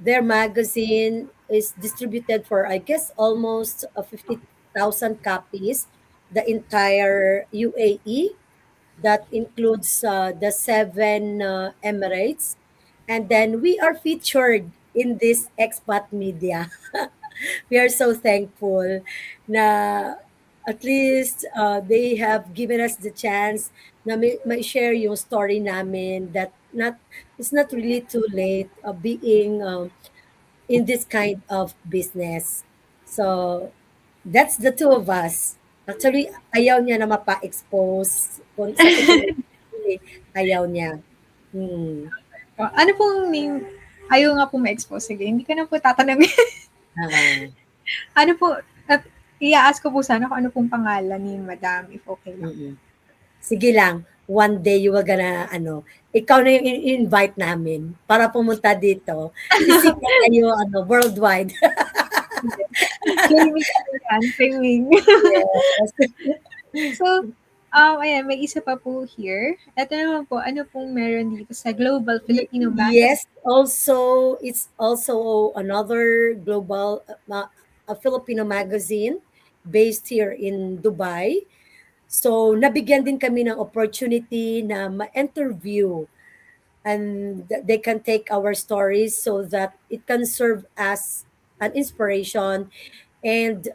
[SPEAKER 2] their magazine is distributed for I guess almost 50,000 copies, the entire UAE. That includes the seven Emirates, and then we are featured in this expat media. We are so thankful na at least they have given us the chance na may share yung story namin that not it's not really too late of being in this kind of business. So that's the two of us. Actually, ayaw niya na mapa-expose kung sa totoo lang, ayaw niya. Hmm.
[SPEAKER 1] Ano pong name? Ayaw nga po ma-expose. Sige, hindi ko na po tatanungin.
[SPEAKER 2] Ah,
[SPEAKER 1] Ano po, at i-a-ask ko po sana kung ano pong pangalan ni madam, if okay lang.
[SPEAKER 2] mm. Sige lang, one day you will gonna ano, ikaw na yung invite namin para pumunta dito. Sisikat kayo ano, worldwide.
[SPEAKER 1] Claiming po yan, claiming.
[SPEAKER 2] Yes.
[SPEAKER 1] So, ayan, may isa pa po here. Ito naman po, ano pong meron dito sa Global Filipino Magazine?
[SPEAKER 2] Yes, also it's also another global a Filipino magazine based here in Dubai. So nabigyan din kami ng opportunity na ma-interview, and they can take our stories so that it can serve as an inspiration, and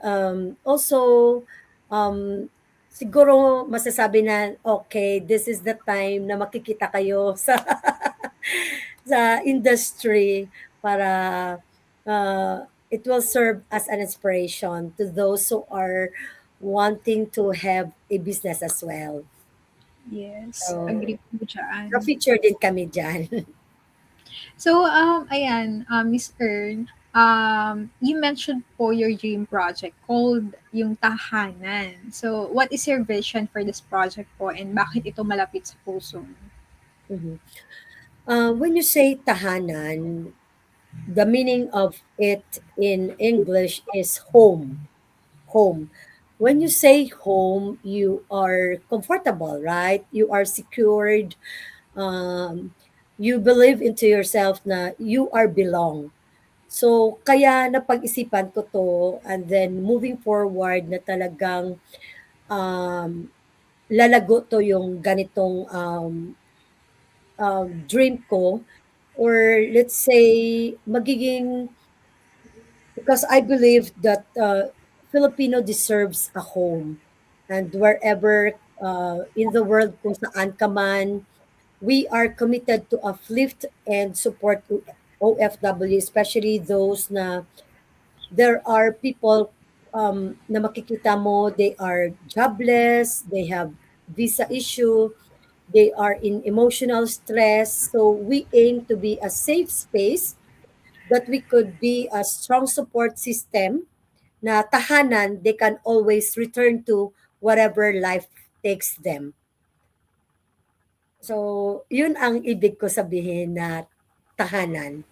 [SPEAKER 2] also siguro masasabi na okay, this is the time na makikita kayo sa sa industry para it will serve as an inspiration to those who are wanting to have a business as well.
[SPEAKER 1] Yes,
[SPEAKER 2] So,
[SPEAKER 1] agree po dyan.
[SPEAKER 2] na-feature din kami dyan.
[SPEAKER 1] So, ayan, Miss Ern, you mentioned po your dream project called yung Tahanan. So, what is your vision for this project po and bakit ito malapit sa puso mo?
[SPEAKER 2] Mhm. When you say tahanan, the meaning of it in English is home. Home. When you say home, you are comfortable, right? You are secured. Um, you believe into yourself na you are belong. So, kaya napag-isipan ko to, and then moving forward na talagang um, lalago to yung ganitong dream ko or let's say magiging, because I believe that Filipino deserves a home, and wherever in the world kung saan ka man, we are committed to uplift and support OFW, especially those na there are people na makikita mo, they are jobless, they have visa issue, they are in emotional stress. So we aim to be a safe space that we could be a strong support system na tahanan they can always return to whatever life takes them. So, yun ang ibig ko sabihin na tahanan.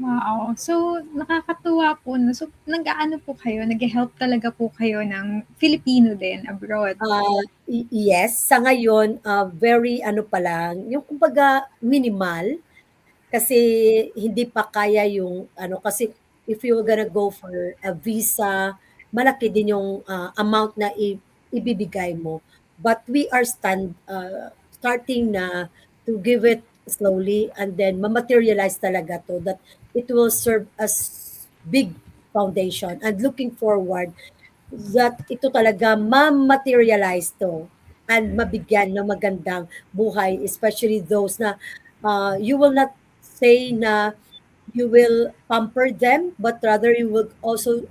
[SPEAKER 1] Wow. So, nakakatuwa po 'no. So, nag-aano po kayo, naghe-help talaga po kayo ng Filipino din abroad?
[SPEAKER 2] Yes, sa ngayon, very ano pa lang, yung kumbaga minimal, kasi hindi pa kaya yung ano, kasi if you're gonna go for a visa, malaki din yung amount na ibibigay mo. But we are starting na to give it slowly, and then ma-materialize talaga to that it will serve as big foundation, and looking forward that ito talaga ma-materialize to and mabigyan ng magandang buhay, especially those na you will not say na you will pamper them, but rather you will also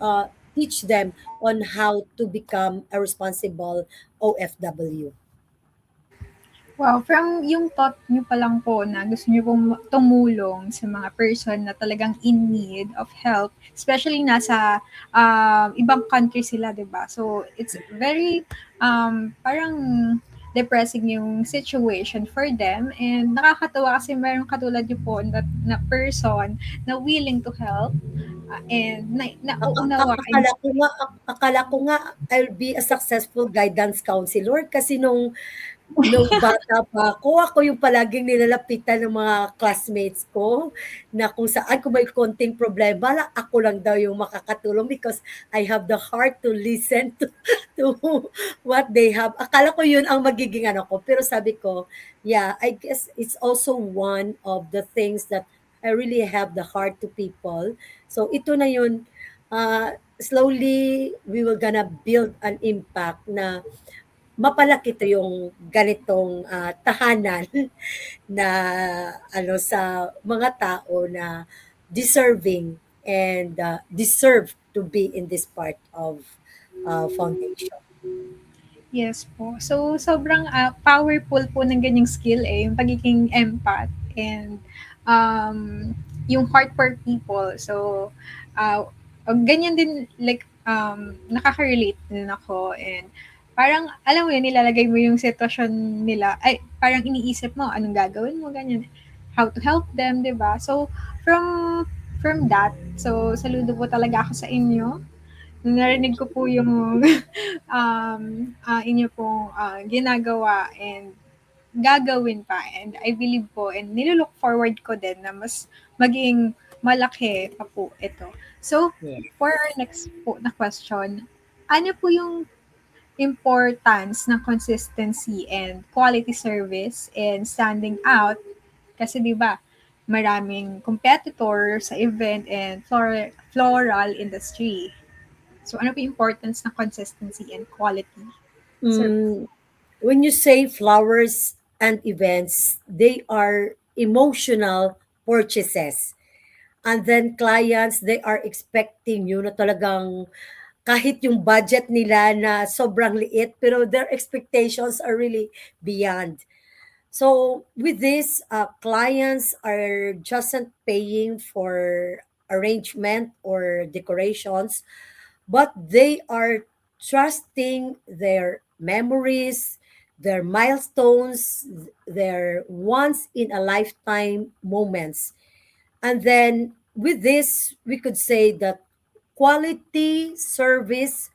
[SPEAKER 2] teach them on how to become a responsible OFW.
[SPEAKER 1] Wow, from yung thought niyo pa lang po na gusto niyo pong tumulong sa mga person na talagang in need of help, especially nasa ibang country sila, 'di ba? So, it's very parang depressing yung situation for them, and nakakatuwa kasi meron katulad niyo po na person na willing to help, and nauunawaan.
[SPEAKER 2] Akala ko nga I'll be a successful guidance counselor, kasi nung bata pa ako yung palaging nilalapitan ng mga classmates ko na kung saan kung may konting problema lang, ako lang daw yung makakatulong because I have the heart to listen to what they have. Akala ko yun ang magiging ano ko. Pero sabi ko, yeah, I guess it's also one of the things that I really have the heart to people. So ito na yun, slowly we will gonna build an impact na mapalaki 'to yung ganitong, tahanan na ano sa mga tao na deserving and, deserve to be in this part of, foundation.
[SPEAKER 1] Yes po. So, sobrang powerful po ng ganyang skill yung pagiging empath and yung heart for people. So, ganyan din, like, nakaka-relate din ako, and parang, alam mo yun, nilalagay mo yung sitwasyon nila, ay, parang iniisip mo, anong gagawin mo, ganyan, how to help them, di ba? So, from that, so, saludo po talaga ako sa inyo. Narinig ko po yung inyo pong ginagawa and gagawin pa, and I believe po and nilook forward ko din na mas maging malaki pa po ito. So,
[SPEAKER 2] Yeah.
[SPEAKER 1] for our next po na question, ano po yung importance ng consistency and quality service and standing out? Kasi 'di ba, maraming competitor sa event and floral industry. So, ano po yung importance ng consistency and quality service?
[SPEAKER 2] Hmm, when you say flowers and events, they are emotional purchases. And then clients, they are expecting you na talagang kahit yung budget nila na sobrang liit, pero their expectations are really beyond. So with this, clients are just not paying for arrangement or decorations, but they are trusting their memories, their milestones, their once in a lifetime moments. And then with this, we could say that quality service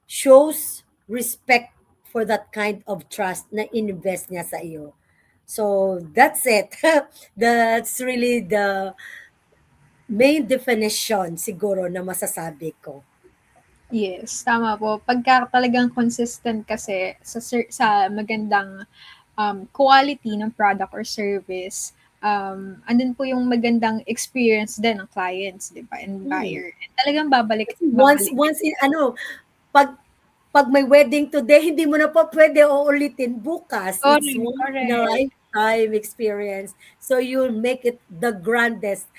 [SPEAKER 2] shows respect for that kind of trust na invest niya sa iyo. So that's it. That's really the main definition siguro na masasabi ko.
[SPEAKER 1] Yes, tama po. Pagka talagang consistent kasi sa magandang quality ng product or service, andun po yung magandang experience din ng clients, 'di ba, and
[SPEAKER 2] Hmm.
[SPEAKER 1] buyer. And talagang babalik
[SPEAKER 2] Kasi once
[SPEAKER 1] babalik.
[SPEAKER 2] once in ano, 'pag 'pag may wedding today, hindi mo na po puwede uulitin bukas. It's
[SPEAKER 1] Correct,
[SPEAKER 2] once in a
[SPEAKER 1] correct.
[SPEAKER 2] lifetime experience. So you make it the grandest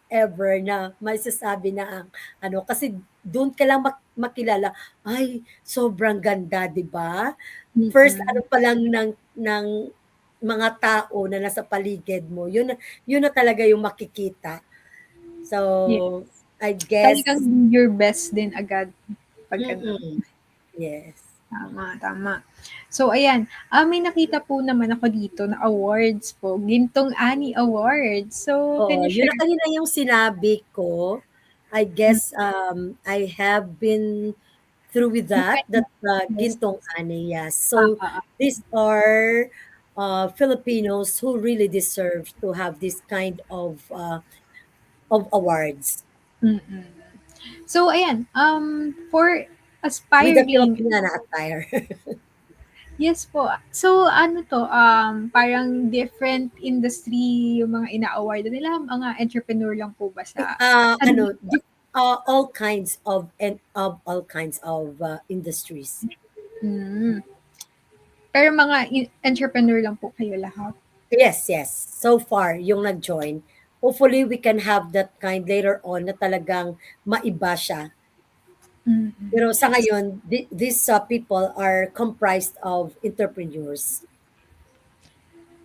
[SPEAKER 2] ever na maisasabi na ang ano, kasi dun ka lang makilala, ay sobrang ganda, 'di ba? First
[SPEAKER 1] Mm.
[SPEAKER 2] ano pa lang ng mga tao na nasa paligid mo, yun na talaga yung makikita.
[SPEAKER 1] Yes.
[SPEAKER 2] So, I
[SPEAKER 1] Talagang
[SPEAKER 2] guess
[SPEAKER 1] do your best din agad 'pag gano'n.
[SPEAKER 2] mm, yes.
[SPEAKER 1] Tama, tama. So ayan, may nakita po naman ako dito na awards po, Gintong Ani Awards. So, can
[SPEAKER 2] Oo,
[SPEAKER 1] you
[SPEAKER 2] yun na
[SPEAKER 1] share?
[SPEAKER 2] kanina yung sinabi ko. I guess, I have been through with
[SPEAKER 1] Yung
[SPEAKER 2] that
[SPEAKER 1] kanya yes.
[SPEAKER 2] Gintong Ani, yes.
[SPEAKER 1] Ah,
[SPEAKER 2] So,
[SPEAKER 1] ah, ah.
[SPEAKER 2] these are Filipinos who really deserve to have this kind of awards
[SPEAKER 1] Mm. So ayan, for
[SPEAKER 2] with the
[SPEAKER 1] aspiring
[SPEAKER 2] Filipina attire.
[SPEAKER 1] yes po. So ano 'to, parang different industry yung mga ina-award nila, mga entrepreneur lang po ba sa
[SPEAKER 2] Ano,
[SPEAKER 1] dito?
[SPEAKER 2] all kinds of industries.
[SPEAKER 1] Hmm. Pero mga entrepreneur lang po kayo lahat?
[SPEAKER 2] Yes, yes. So far, yung nag-join. Hopefully, we can have that kind later on na talagang maiba siya.
[SPEAKER 1] Mm.
[SPEAKER 2] Pero sa ngayon, these people are comprised of entrepreneurs.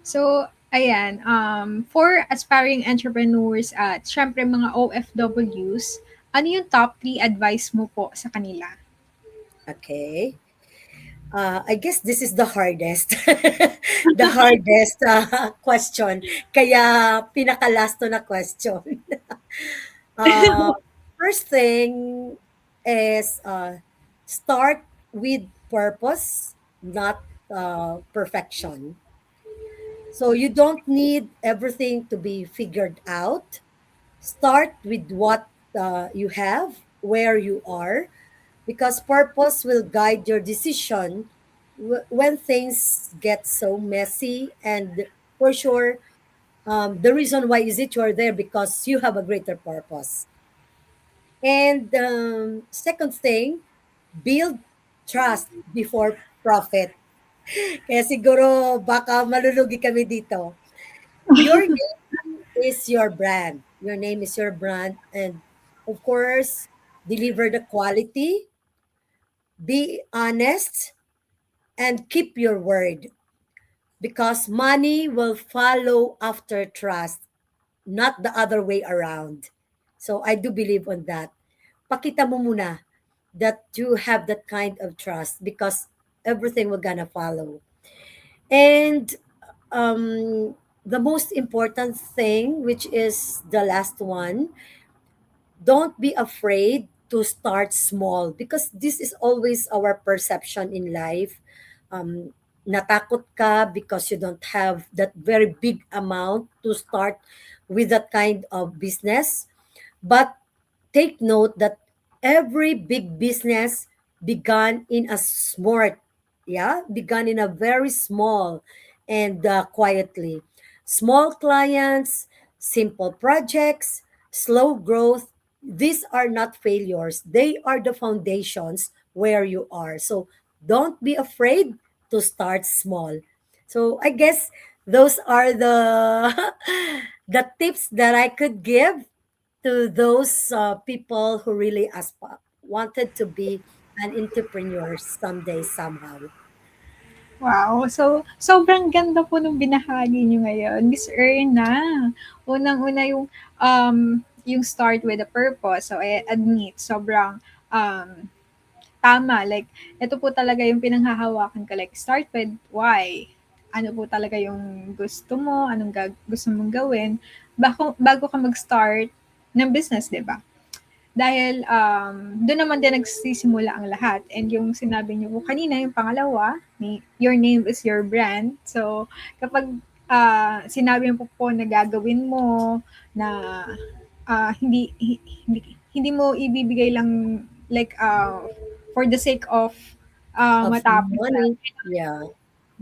[SPEAKER 1] So, ayan, for aspiring entrepreneurs at syempre mga OFWs, ano yung top 3 advice mo po sa kanila?
[SPEAKER 2] Okay. I guess this is the hardest. The hardest question. Kaya pinaka-last to na question. Uh, First thing is start with purpose, not perfection. So you don't need everything to be figured out. Start with what you have, where you are, because purpose will guide your decision when things get so messy. And for sure, the reason why is it you are there because you have a greater purpose. And second thing, build trust before profit. Kaya siguro baka malulugi kami dito. Your name is your brand. Your name is your brand. And of course, deliver the quality, be honest, and keep your word. Because money will follow after trust, not the other way around. So I do believe on that. Pakita mo muna that you have that kind of trust because everything will gonna follow. And the most important thing, which is the last one, don't be afraid to start small because this is always our perception in life. Natakot ka because you don't have that very big amount to start with that kind of business. But take note that every big business began in a smart, yeah, began in a very small and quietly. Small clients, simple projects, slow growth. These are not failures. They are the foundations where you are. So don't be afraid to start small. So I guess those are the the tips that I could give to those people who really wanted to be an entrepreneur someday somehow.
[SPEAKER 1] Wow! So, sobrang ganda po nung binahagi niyo ngayon. Miss Erna, unang-una yung start with a purpose. So, I admit, sobrang um, tama. Like, ito po talaga yung pinanghahawakan ko. Like, start with why. Ano po talaga yung gusto mo, anong gusto mong gawin, bago ka mag-start ng business, di ba? Dahil doon naman din nagsisimula ang lahat. And yung sinabi niyo po kanina, yung pangalawa, your name is your brand. So, kapag sinabi mo po na gagawin mo, na hindi mo ibibigay lang like for the sake of
[SPEAKER 2] Of
[SPEAKER 1] matapos lang.
[SPEAKER 2] money, yeah.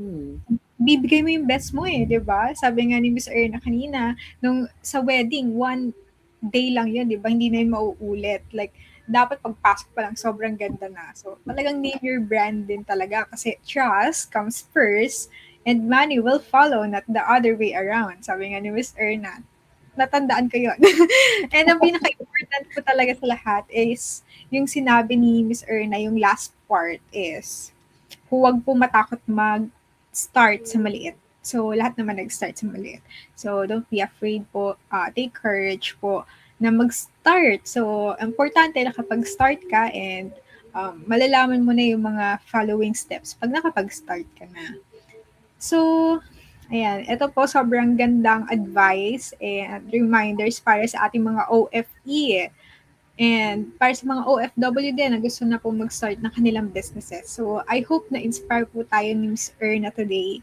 [SPEAKER 2] Hmm.
[SPEAKER 1] bibigay mo yung best mo eh, 'di ba? Sabi nga ni Miss Erna kanina, nung sa wedding, one day lang yun, 'di ba? Hindi na yun mauulit. Like, dapat pagpasok pa lang, sobrang ganda na. So, talagang name your brand din talaga kasi trust comes first and money will follow, not the other way around. Sabi nga ni Miss Erna. Natandaan ko yun. And ang pinaka-important po talaga sa lahat is yung sinabi ni Miss Erna, yung last part is huwag po matakot mag-start sa maliit. So, lahat naman nag-start sa maliit. So, don't be afraid po. Take courage po na mag-start. So, importante na kapag start ka and malalaman mo na yung mga following steps pag nakapag-start ka na. So, ayan, ito po sobrang gandang advice and reminders para sa ating mga OFE. And para sa mga OFW din na gusto na po mag-start ng kanilang businesses. So, I hope na inspire po tayo ni Ms. Erna today.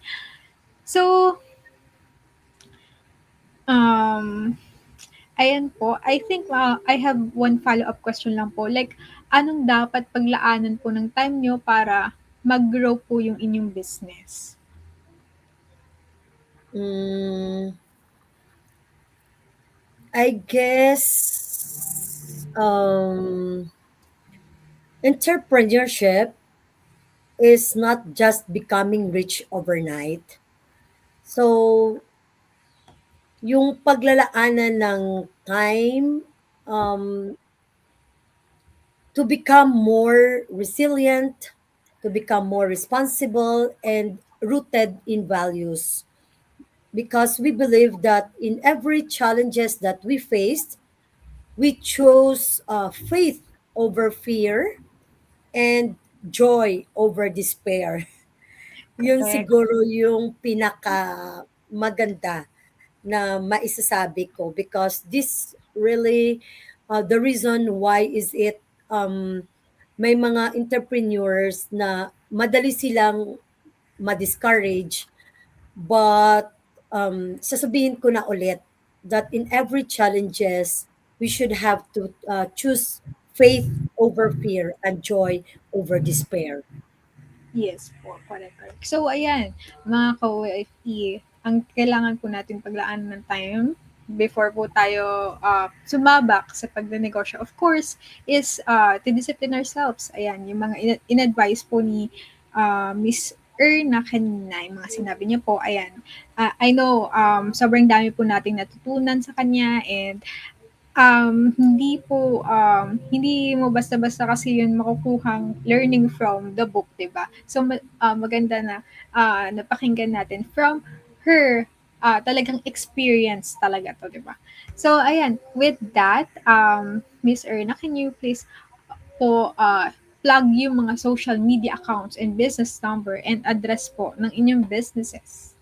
[SPEAKER 1] So, um, ayan po. I think I have one follow-up question lang po. Like, anong dapat paglaanan po ng time nyo para mag-grow po yung inyong business?
[SPEAKER 2] Mm, I guess entrepreneurship is not just becoming rich overnight. So, yung paglalaanan ng time um, to become more resilient, to become more responsible and rooted in values. Because we believe that in every challenges that we faced, we chose faith over fear and joy over despair. Yun
[SPEAKER 1] Correct.
[SPEAKER 2] siguro yung pinaka maganda na maisasabi ko because this really the reason why is it may mga entrepreneurs na madali silang ma-discourage but sasabihin ko na ulit that in every challenges we should have to choose faith over fear and joy over despair.
[SPEAKER 1] Yes po, correct, correct. So, ayan, mga ka-OFE, ang kailangan po natin paglaan ng time before po tayo sumabak sa pagnenegosyo, of course, is to discipline ourselves. Ayan, yung mga in-advise po ni Miss Erna kanina, yung mga sinabi niya po, ayan. I know, sobrang dami po nating natutunan sa kanya and hindi mo basta-basta kasi yun makukuhang learning from the book, 'di ba? So maganda na napakinggan natin from her talagang experience talaga 'to, 'di ba? So ayan, with that, Miss Erna, can you please po plug yung mga social media accounts and business number and address po ng inyong businesses?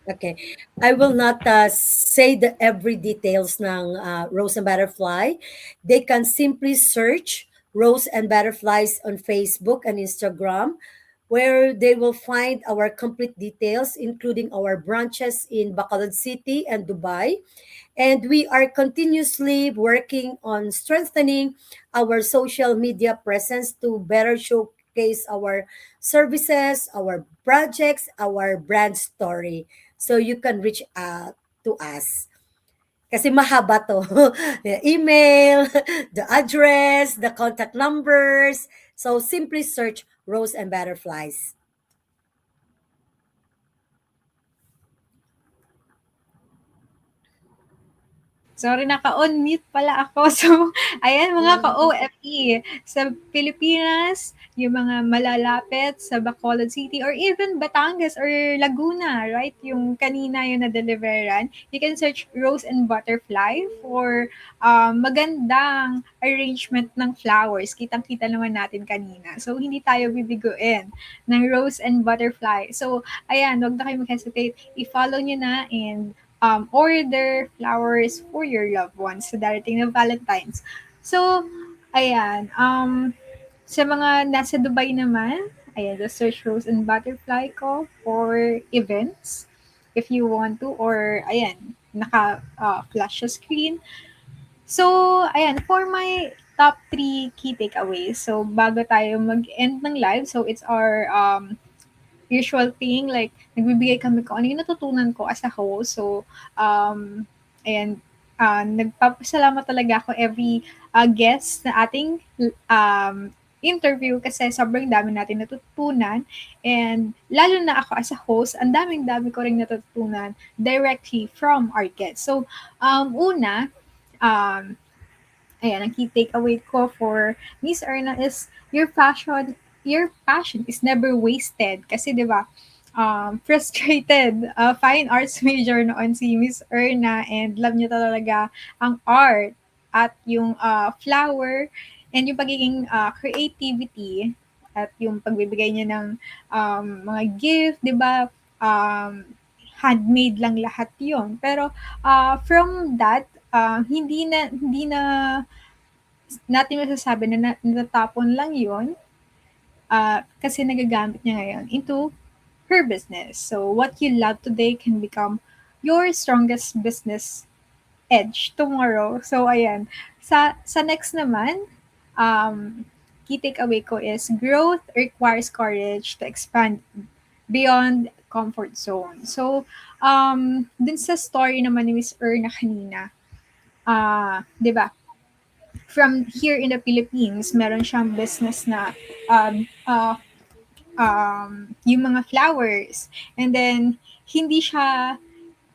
[SPEAKER 2] Okay. I will not say the every details ng Rose and Butterfly. They can simply search Rose and Butterflies on Facebook and Instagram, where they will find our complete details, including our branches in Bacolod City and Dubai. And we are continuously working on strengthening our social media presence to better showcase our services, our projects, our brand story. So you can reach out to us. Kasi mahaba to. The email, the address, the contact numbers. So simply search Rose and Butterflies.
[SPEAKER 1] Sorry, naka-on mute pala ako. So, ayan mga ka-OFE, sa Pilipinas, yung mga malalapit sa Bacolod City or even Batangas or Laguna, right? Yung kanina yung na-deliveran, you can search Rose and Butterfly for magandang arrangement ng flowers. Kitang-kita naman natin kanina. So, hindi tayo bibiguin ng Rose and Butterfly. So, ayan, huwag na kayo mag-hesitate. I-follow nyo na and order flowers for your loved ones sa darating na Valentine's. So, ayan, sa mga nasa Dubai naman, ayan, just search Rose and Butterfly ko for events if you want to or ayan, naka-flash sa screen. So, ayan, for my top 3 key takeaways. So, bago tayo mag-end ng live, so it's our usual thing, like, nagbibigay kami kung ano yung natutunan ko as a host. So, ayan, nagpapasalamat talaga ako every guest na ating interview kasi sobrang dami natin natutunan. And lalo na ako as a host, ang daming-dami ko rin natutunan directly from our guests. So, una, um, ayan, ang key takeaway ko for Miss Erna is your passion is never wasted. Kasi 'di ba, frustrated fine arts major noon si Miss Erna, and love niya talaga ang art at yung flower and yung pagiging creativity at yung pagbibigay niya ng mga gift, 'di ba? Handmade lang lahat 'yon. Pero from that, hindi na natin masasabi na natatapon lang 'yon, kasi nagagamit niya ngayon into her business. So, what you love today can become your strongest business edge tomorrow. So, ayan. Sa next naman, um, key takeaway ko is growth requires courage to expand beyond comfort zone. So, dun sa story naman ni Miss Erna kanina, 'di ba? From here in the Philippines, meron siyang business na um, uh, yung mga flowers. And then, hindi siya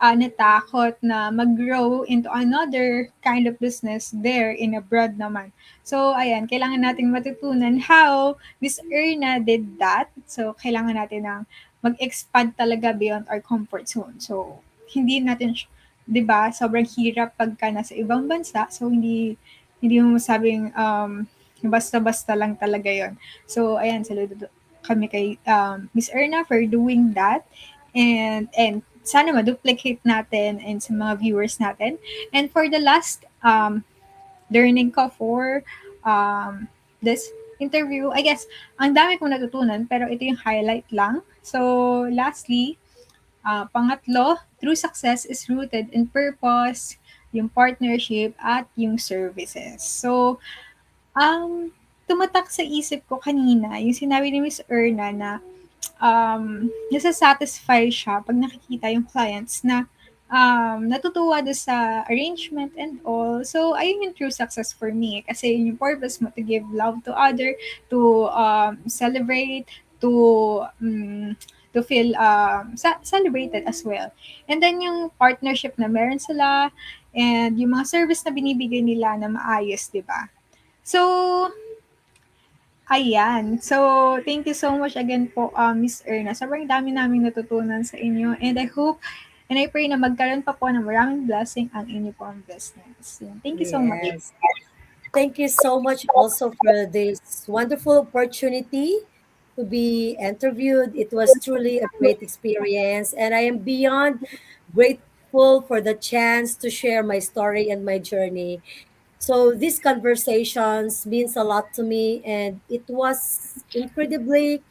[SPEAKER 1] natakot na mag-grow into another kind of business there in abroad naman. So, ayan, kailangan natin matutunan how Miss Erna did that. So, kailangan natin ng mag-expand talaga beyond our comfort zone. So, hindi natin, 'di ba, sobrang hirap pagka nasa ibang bansa. So, hindi mo masabing basta-basta lang talaga yon. So, ayan, saludo kami kay Miss Erna for doing that. And sana ma-duplicate natin and sa mga viewers natin. And for the last learning ko for this interview, I guess, ang dami kong natutunan, pero ito yung highlight lang. So, lastly, pangatlo, true success is rooted in purpose, yung partnership, at yung services. So, tumatak sa isip ko kanina, yung sinabi ni Miss Erna na nasa-satisfy siya pag nakikita yung clients na natutuwa doon sa arrangement and all. So, ayun yung true success for me. Kasi yun yung purpose mo, to give love to other, to celebrate, to feel celebrated as well. And then yung partnership na meron sila, and yung mga service na binibigay nila na maayos, di ba? So, ayan. So, thank you so much again po, Miss Erna. Sobrang dami naming natutunan sa inyo. And I hope and I pray na magkaroon pa po ng maraming blessing ang inyo po ang business. Yan. Thank you so much.
[SPEAKER 2] Yes. Thank you so much also for this wonderful opportunity to be interviewed. It was truly a great experience, and I am beyond grateful for the chance to share my story and my journey. So these conversations means a lot to me, and it was incredibly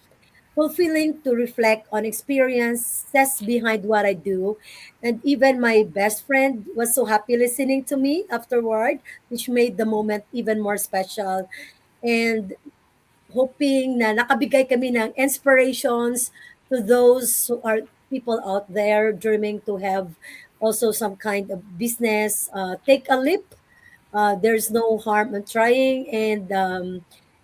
[SPEAKER 2] fulfilling to reflect on experiences behind what I do. And even my best friend was so happy listening to me afterward, which made the moment even more special. And hoping na nakabigay kami ng inspirations to those who are people out there dreaming to have also some kind of business. Take a leap. There's no harm in trying, and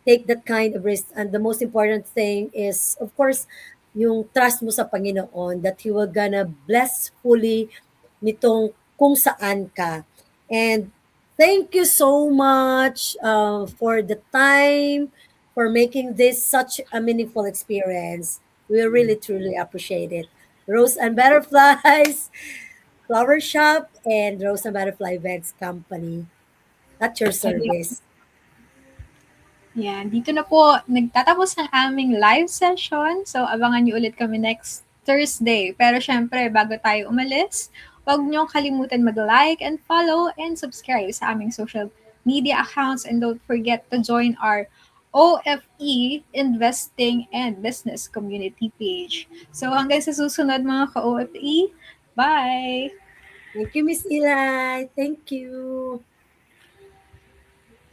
[SPEAKER 2] take that kind of risk. And the most important thing is, of course, yung trust mo sa Panginoon that He will gonna bless fully nitong kung saan ka. And thank you so much for the time, for making this such a meaningful experience. We really, truly appreciate it. Rose and Butterflies Flower Shop and Rose and Butterfly Events Company at your service.
[SPEAKER 1] Yan, dito na po nagtatapos ng aming live session. So, abangan niyo ulit kami next Thursday. Pero syempre, bago tayo umalis, huwag niyong kalimutan mag-like and follow and subscribe sa aming social media accounts. And don't forget to join our OFE Investing and Business Community page. So, hanggang sa susunod mga ka-OFE, bye!
[SPEAKER 2] Thank you, Miss Eli. Thank you.